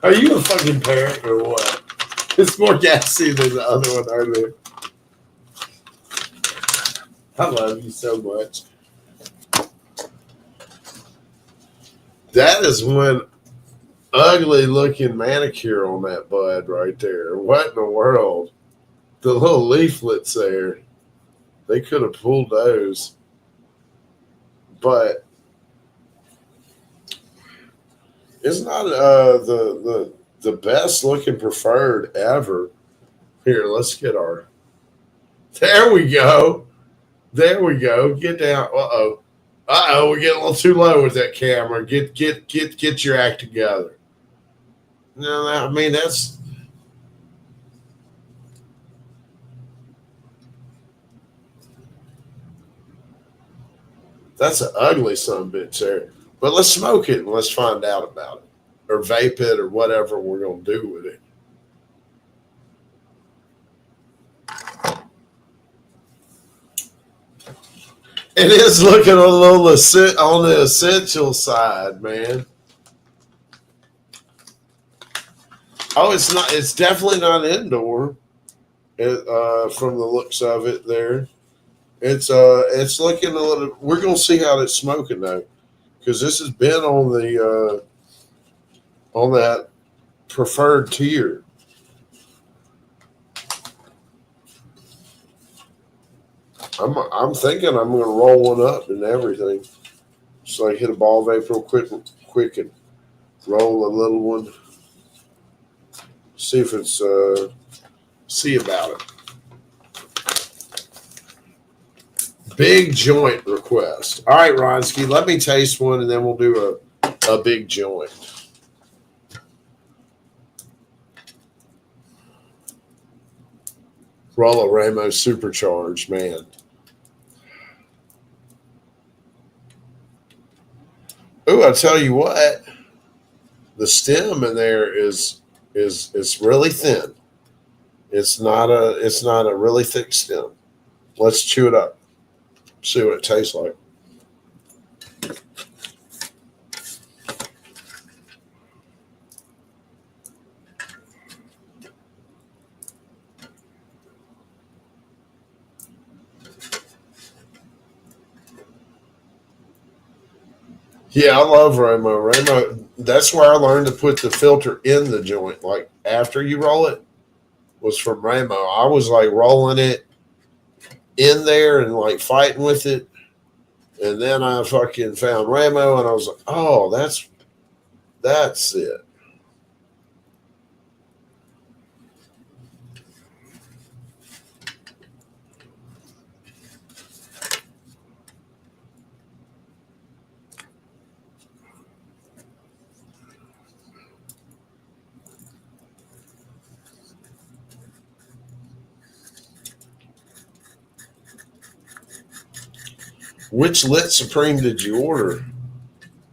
Are you a fucking parent or what? It's more gassy than the other one earlier. I love you so much. That is one ugly looking manicure on that bud right there. What in the world? The little leaflets there. They could have pulled those. But it's not the best looking preferred ever. Here, let's get our. There we go. There we go. Get down. We're getting a little too low with that camera. Get your act together. No, I mean that's an ugly son of a bitch there. But let's smoke it and let's find out about it. Or vape it or whatever we're gonna do with it. It is looking a little on the essential side, man. Oh, it's not. It's definitely not indoor. From the looks of it, there, it's looking a little. We're gonna see how it's smoking though, because this has been on the on that preferred tier. I'm thinking I'm going to roll one up and everything. Just like hit a ball vape real quick and roll a little one. See if it's see about it. Big joint request. All right, Ronsky, let me taste one and then we'll do a big joint. Rollo Ramos supercharged, man. Oh, I tell you what, the stem in there is really thin. It's not a really thick stem. Let's chew it up. See what it tastes like. Yeah, I love Ramo. Ramo, that's where I learned to put the filter in the joint. Like after you roll it, was from Ramo. I was like rolling it in there and like fighting with it. And then I fucking found Ramo and I was like, oh, that's it. Which Lit Supreme did you order?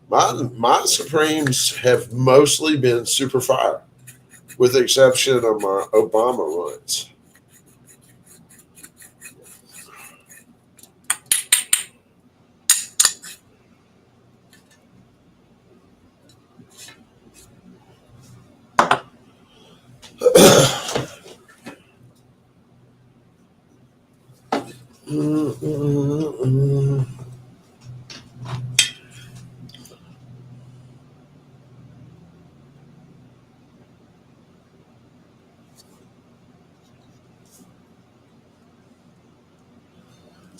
My Supremes have mostly been super fire, with the exception of my Obama runs.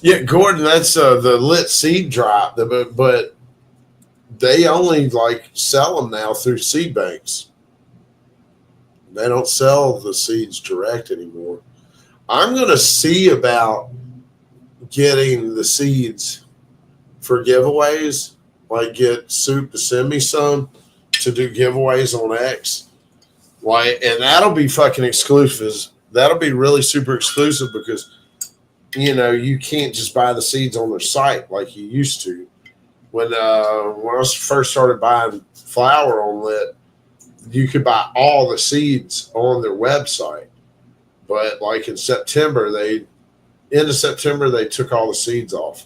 Yeah, Gordon, that's the lit seed drop, but they only like sell them now through seed banks. They don't sell the seeds direct anymore. I'm gonna see about getting the seeds for giveaways. Like get Soup to send me some to do giveaways on X. Like, and that'll be fucking exclusive. That'll be really super exclusive because you can't just buy the seeds on their site like you used to. When I first started buying flour on Lit, you could buy all the seeds on their website. But like in September, end of September they took all the seeds off.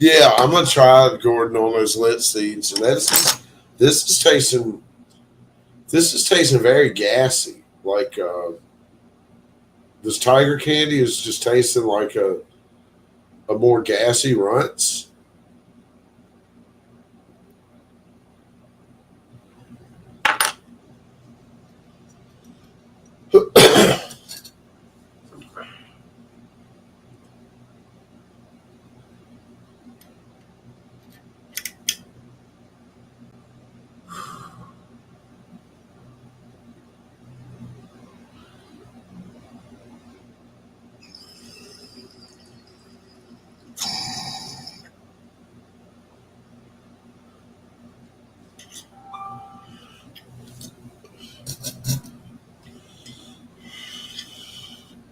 Yeah, I'm gonna try Gordon on those lit seeds, and this is tasting this is tasting very gassy. Like this tiger candy is just tasting like a more gassy runts.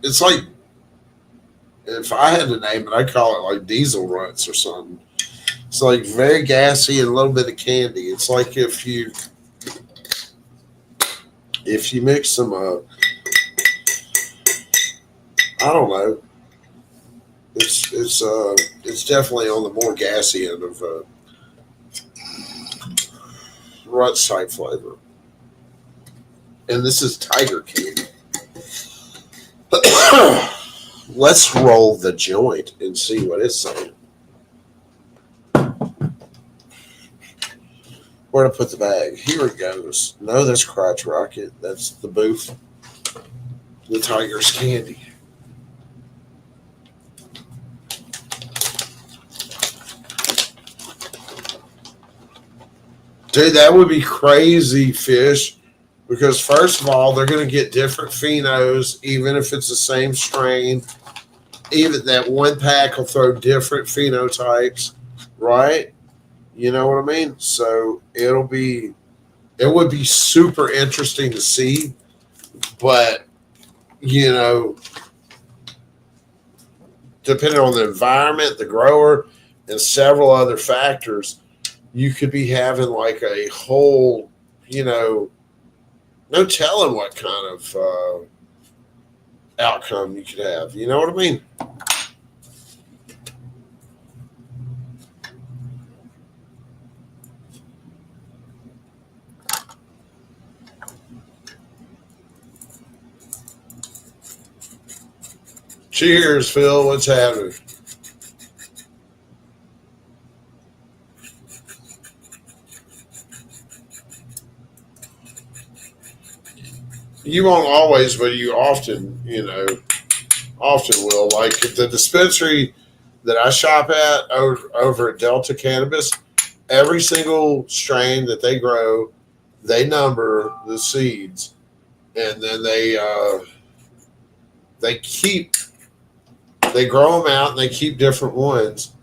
It's like if I had to name it, I'd call it like diesel runts or something. It's like very gassy and a little bit of candy. It's like if you mix some I don't know. It's definitely on the more gassy end of runts type flavor. And this is tiger candy. Let's roll the joint and see what it's saying. Where to put the bag? Here it goes. No, that's Crotch Rocket. That's the booth. The Tiger's Candy. Dude, that would be crazy, Fish. Because first of all, they're going to get different phenos, even if it's the same strain. Even that one pack will throw different phenotypes, right? You know what I mean? So it would be super interesting to see, but depending on the environment, the grower, and several other factors, you could be having like a whole, no telling what kind of outcome you could have. You know what I mean? Cheers, Phil. What's happening? You won't always, but you often will. Like the dispensary that I shop at over at Delta Cannabis, every single strain that they grow, they number the seeds, and then they grow them out and they keep different ones,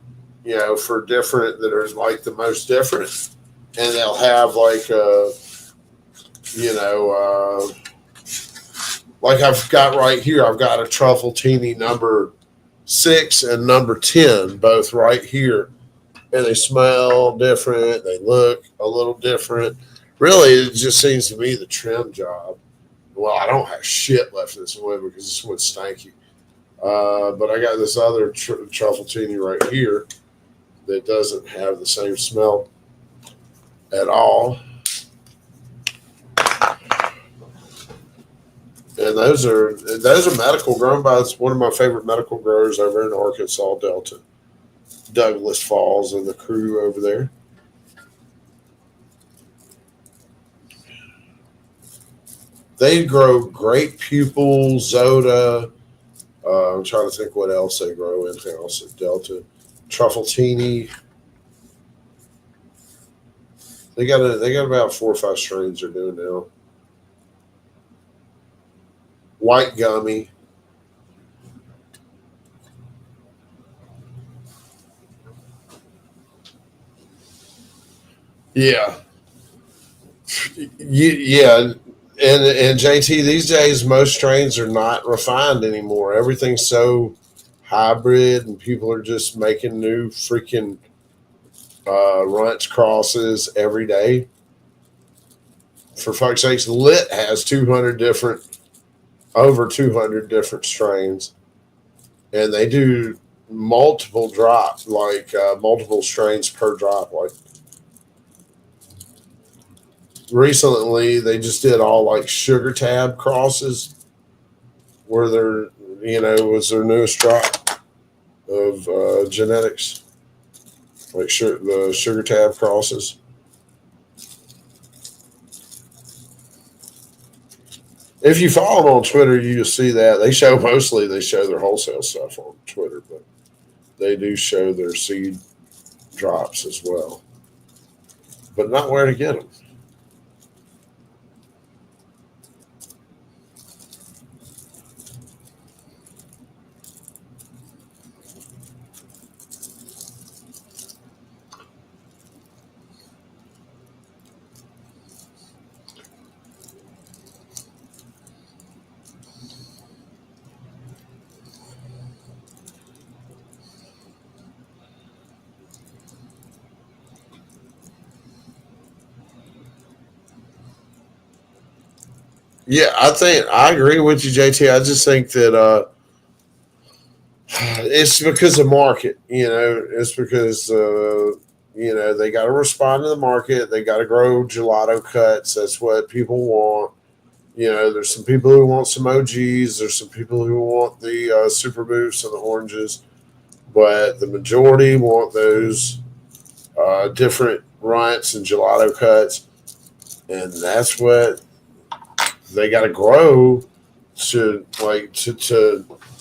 for different that are like the most different, and they'll have like like I've got right here, I've got a truffle teeny number 6 and number 10, both right here. And they smell different. They look a little different. Really, it just seems to me the trim job. Well, I don't have shit left in this wood because this wood's stanky. But I got this other truffle teeny right here that doesn't have the same smell at all. and those are medical grown by one of my favorite medical growers over in Arkansas Delta, Douglas Falls, and the crew over there. They grow grape pupil, Zoda. I'm trying to think what else they grow in house at Delta. Truffletini. They got about 4 or 5 strains they're doing now. White gummy. Yeah. Yeah. And JT, these days most strains are not refined anymore. Everything's so hybrid, and people are just making new freaking runts crosses every day. For fuck's sakes, Lit has over 200 different strains, and they do multiple drop, like multiple strains per drop. Like recently, they just did all like sugar tab crosses, where they're was their newest drop of genetics, like the sugar tab crosses. If you follow them on Twitter, you just see that they show their wholesale stuff on Twitter, but they do show their seed drops as well, but not where to get them. Yeah, I agree with you, JT. I just think that it's because of market. It's because they got to respond to the market. They got to grow gelato cuts. That's what people want. There's some people who want some OGs. There's some people who want the super boosts and the oranges, but the majority want those different runts and gelato cuts, and that's what they got to grow to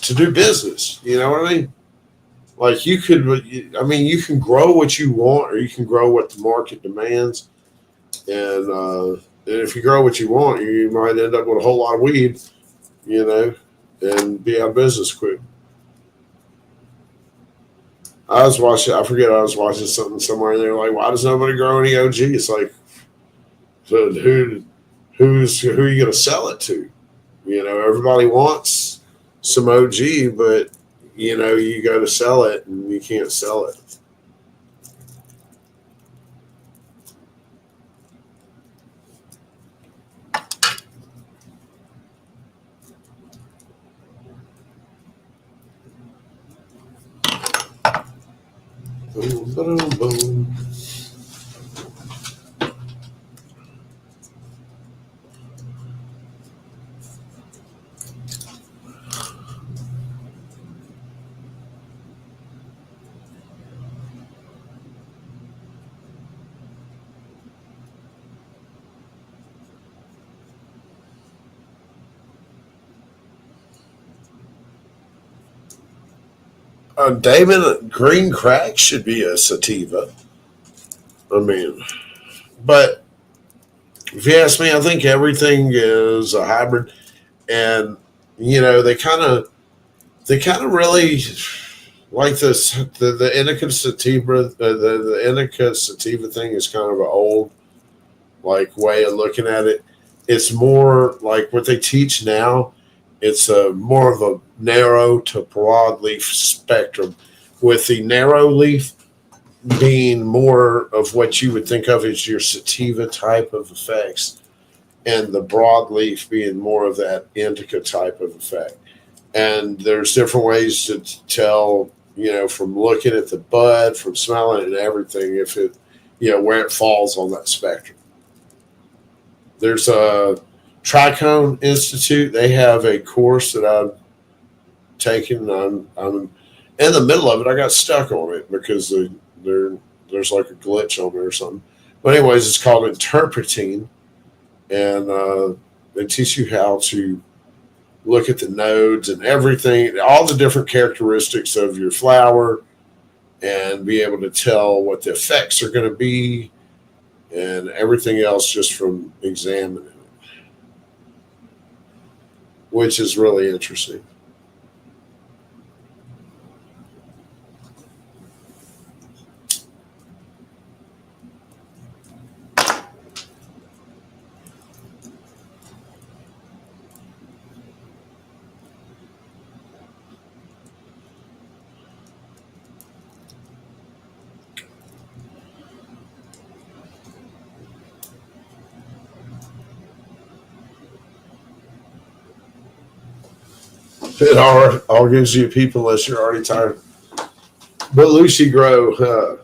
do business. You know what I mean? Like you can grow what you want, or you can grow what the market demands. And if you grow what you want, you might end up with a whole lot of weed, and be out of business quick. I was watching something somewhere, and they're like, "Why does nobody grow any OG?" It's like, so who are you going to sell it to? Everybody wants some OG, but you go to sell it and you can't sell it. Boom, boom, boom. Damon, green crack should be a sativa. I mean, but if you ask me, I think everything is a hybrid, and they kind of really like this. The indica sativa, the indica sativa thing is kind of an old like way of looking at it. It's more like what they teach now. It's a more of a narrow to broad leaf spectrum, with the narrow leaf being more of what you would think of as your sativa type of effects, and the broadleaf being more of that indica type of effect. And there's different ways to tell, from looking at the bud, from smelling it and everything, if it, where it falls on that spectrum. There's a Trichome Institute. They have a course that I've taken. I'm in the middle of it. I got stuck on it because there's like a glitch on it or something. But anyways, it's called interpreting, and they teach you how to look at the nodes and everything, all the different characteristics of your flower, and be able to tell what the effects are going to be and everything else just from examining it, which is really interesting. It all gives you people unless you're already tired. Belushi grow,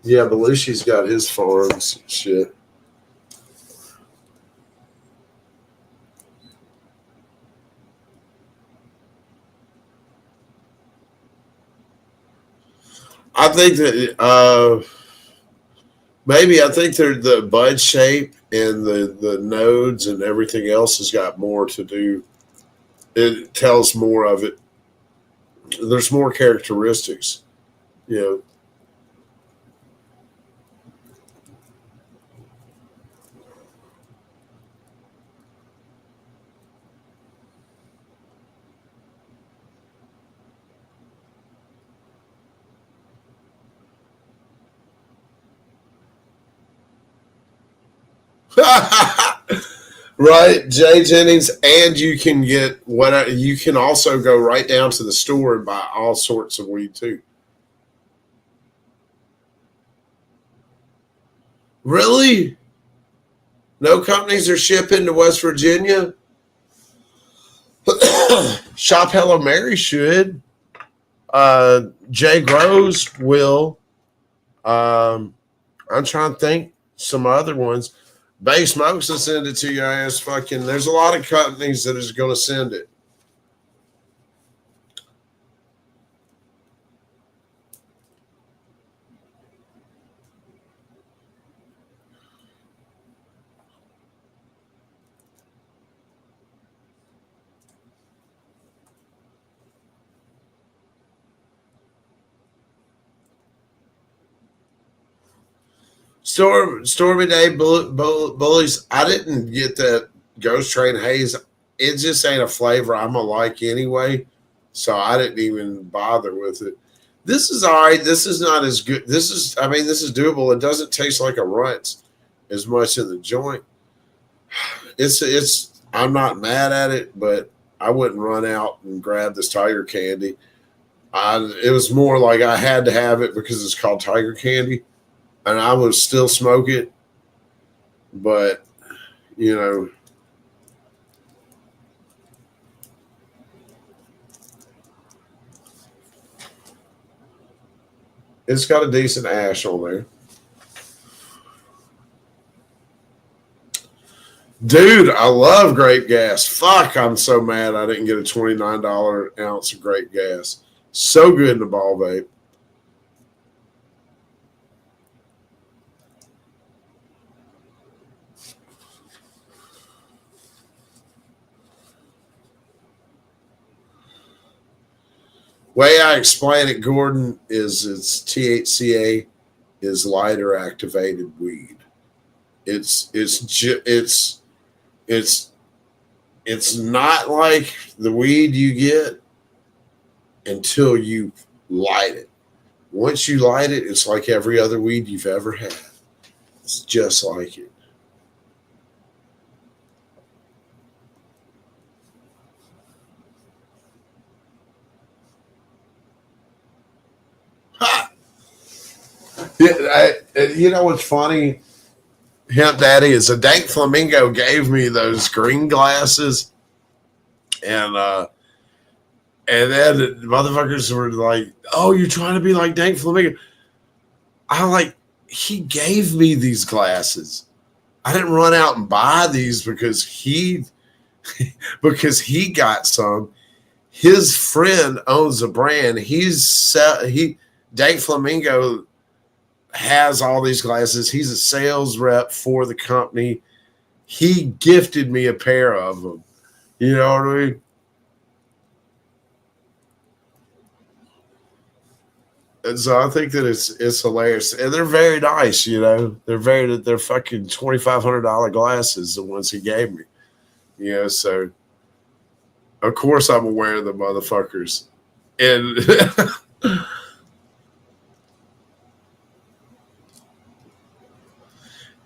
yeah, Belushi's got his farms and shit. I think that maybe I think they're the bud shape and the nodes and everything else has got more to do. It tells more of it. There's more characteristics, you know. Right, Jay Jennings, and you can get what you can also go right down to the store and buy all sorts of weed too. Really? No companies are shipping to West Virginia? Shop Hello Mary should. Jay Grows will. I'm trying to think some other ones. Bay Smokes will send it to your ass. Fucking, there's a lot of companies that is going to send it. Stormy Day Bullies. I didn't get that Ghost Train Haze. It just ain't a flavor I'm gonna like anyway, so I didn't even bother with it. This is all right. This is not as good. This is doable. It doesn't taste like a Runts as much in the joint. It's. I'm not mad at it, but I wouldn't run out and grab this Tiger Candy. It was more like I had to have it because it's called Tiger Candy. And I would still smoke it, but you know, it's got a decent ash on there. Dude, I love grape gas. Fuck, I'm so mad I didn't get a $29 ounce of grape gas. So good in the ball vape. Way I explain it, Gordon, is it's THCA is lighter activated weed. It's not like the weed you get until you light it. Once you light it, it's like every other weed you've ever had. It's just like it. Ha! You know what's funny? Hemp Daddy is a Dank Flamingo gave me those green glasses, and then the motherfuckers were like, "Oh, you're trying to be like Dank Flamingo." I'm like, he gave me these glasses. I didn't run out and buy these because he got some. His friend owns a brand. Dave Flamingo has all these glasses. He's a sales rep for the company. He gifted me a pair of them. You know what I mean? And so I think that it's hilarious, and they're very nice. You know, they're fucking $2,500 glasses. The ones he gave me. You know, so of course I'm aware of the motherfuckers, and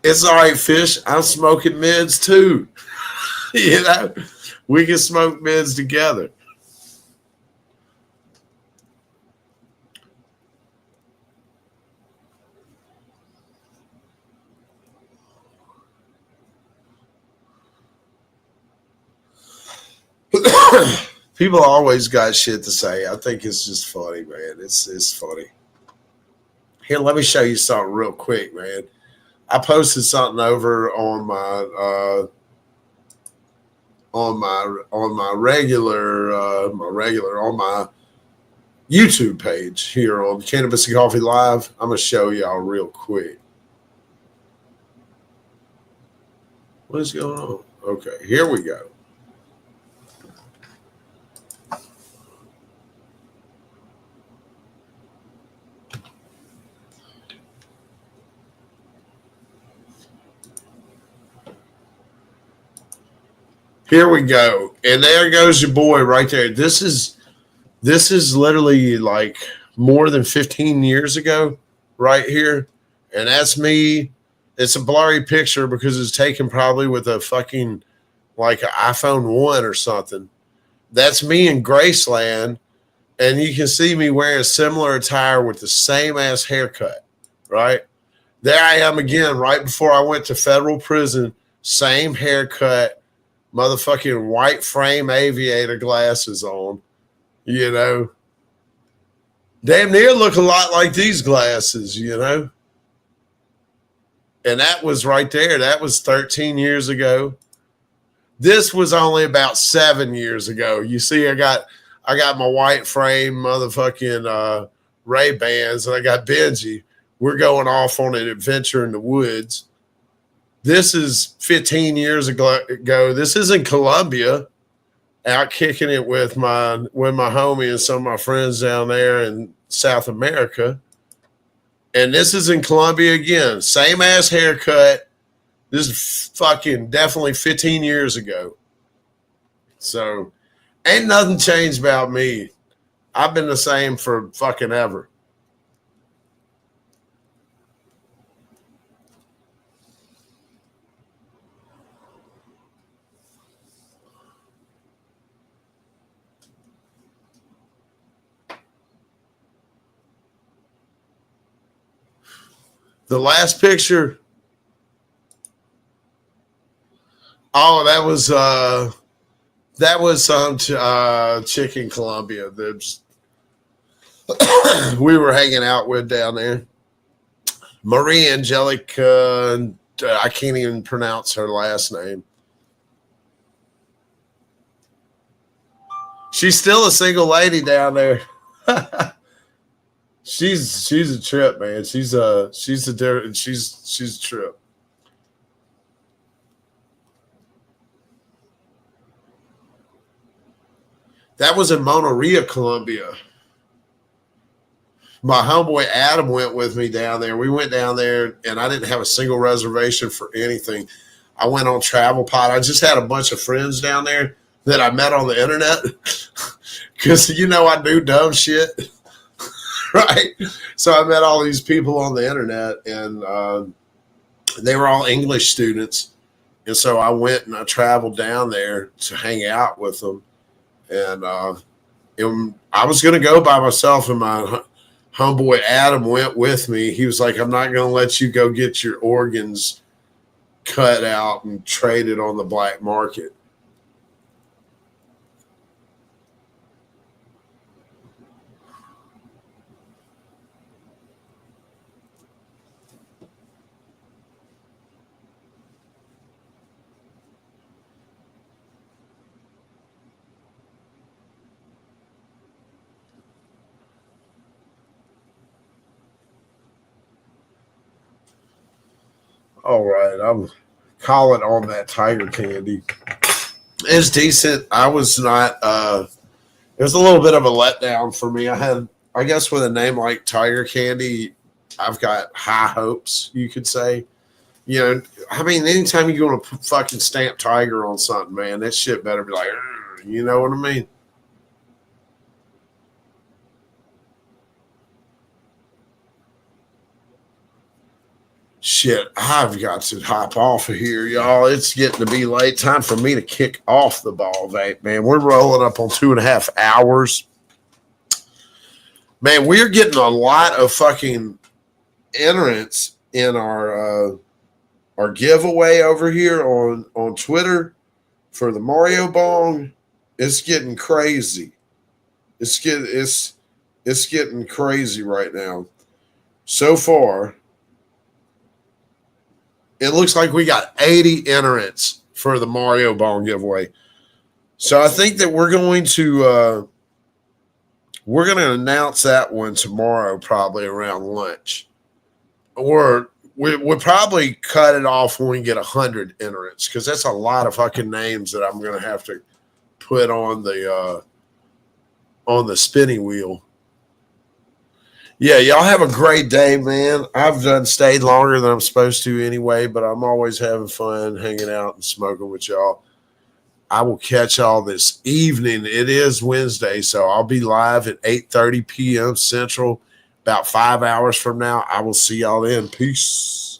it's all right, Fish. I'm smoking mids too. You know, we can smoke mids together. People always got shit to say. I think it's just funny, man. It's funny. Here, let me show you something real quick, man. I posted something over on my regular on my YouTube page here on Cannabis and Coffee Live. I'm gonna show y'all real quick. What is going on? Okay, here we go. Here we go. And there goes your boy right there. This is literally like more than 15 years ago right here. And that's me. It's a blurry picture because it's taken probably with a fucking like an iPhone 1 or something. That's me in Graceland. And you can see me wearing similar attire with the same ass haircut, right? There I am again, right before I went to federal prison, same haircut, motherfucking white frame aviator glasses on, you know. Damn near look a lot like these glasses, you know. And that was right there. That was 13 years ago. This was only about 7 years ago. You see, I got my white frame motherfucking Ray-Bans, and I got Benji. We're going off on an adventure in the woods. This is 15 years ago. This is in Colombia, out kicking it with my homie and some of my friends down there in South America. And this is in Colombia again. Same ass haircut. This is fucking definitely 15 years ago. So ain't nothing changed about me. I've been the same for fucking ever. The last picture. Oh, that was some chick in Colombia that we were hanging out with down there. Marie Angelica, I can't even pronounce her last name. She's still a single lady down there. she's a trip, man. She's a trip. That was in Monteria, Colombia. My homeboy Adam went with me down there. We went down there, and I didn't have a single reservation for anything. I went on Travel Pod. I just had a bunch of friends down there that I met on the internet because, you know, I do dumb shit, right? So I met all these people on the internet, and they were all English students. And so I went and I traveled down there to hang out with them. And I was going to go by myself, and my homeboy Adam went with me. He was like, I'm not going to let you go get your organs cut out and traded on the black market. All right, I'm calling on that tiger candy. It's decent. I was not. It was a little bit of a letdown for me. I guess, with a name like Tiger Candy, I've got high hopes. You could say. You know, I mean, anytime you want to fucking stamp Tiger on something, man, that shit better be like, you know what I mean? Shit, I've got to hop off of here, y'all. It's getting to be late. Time for me to kick off the ball vape, man. We're rolling up on 2.5 hours. Man, we're getting a lot of fucking entrants in our giveaway over here on Twitter for the Mario Bong. It's getting crazy. It's getting crazy right now. So far, it looks like we got 80 entrants for the Mario Bong giveaway. So I think that we're going to announce that one tomorrow, probably around lunch, or we'll probably cut it off when we get 100 entrants, because that's a lot of fucking names that I'm going to have to put on the spinning wheel. Yeah, y'all have a great day, man. I've stayed longer than I'm supposed to anyway, but I'm always having fun hanging out and smoking with y'all. I will catch y'all this evening. It is Wednesday, so I'll be live at 8:30 p.m. Central, about 5 hours from now. I will see y'all then. Peace.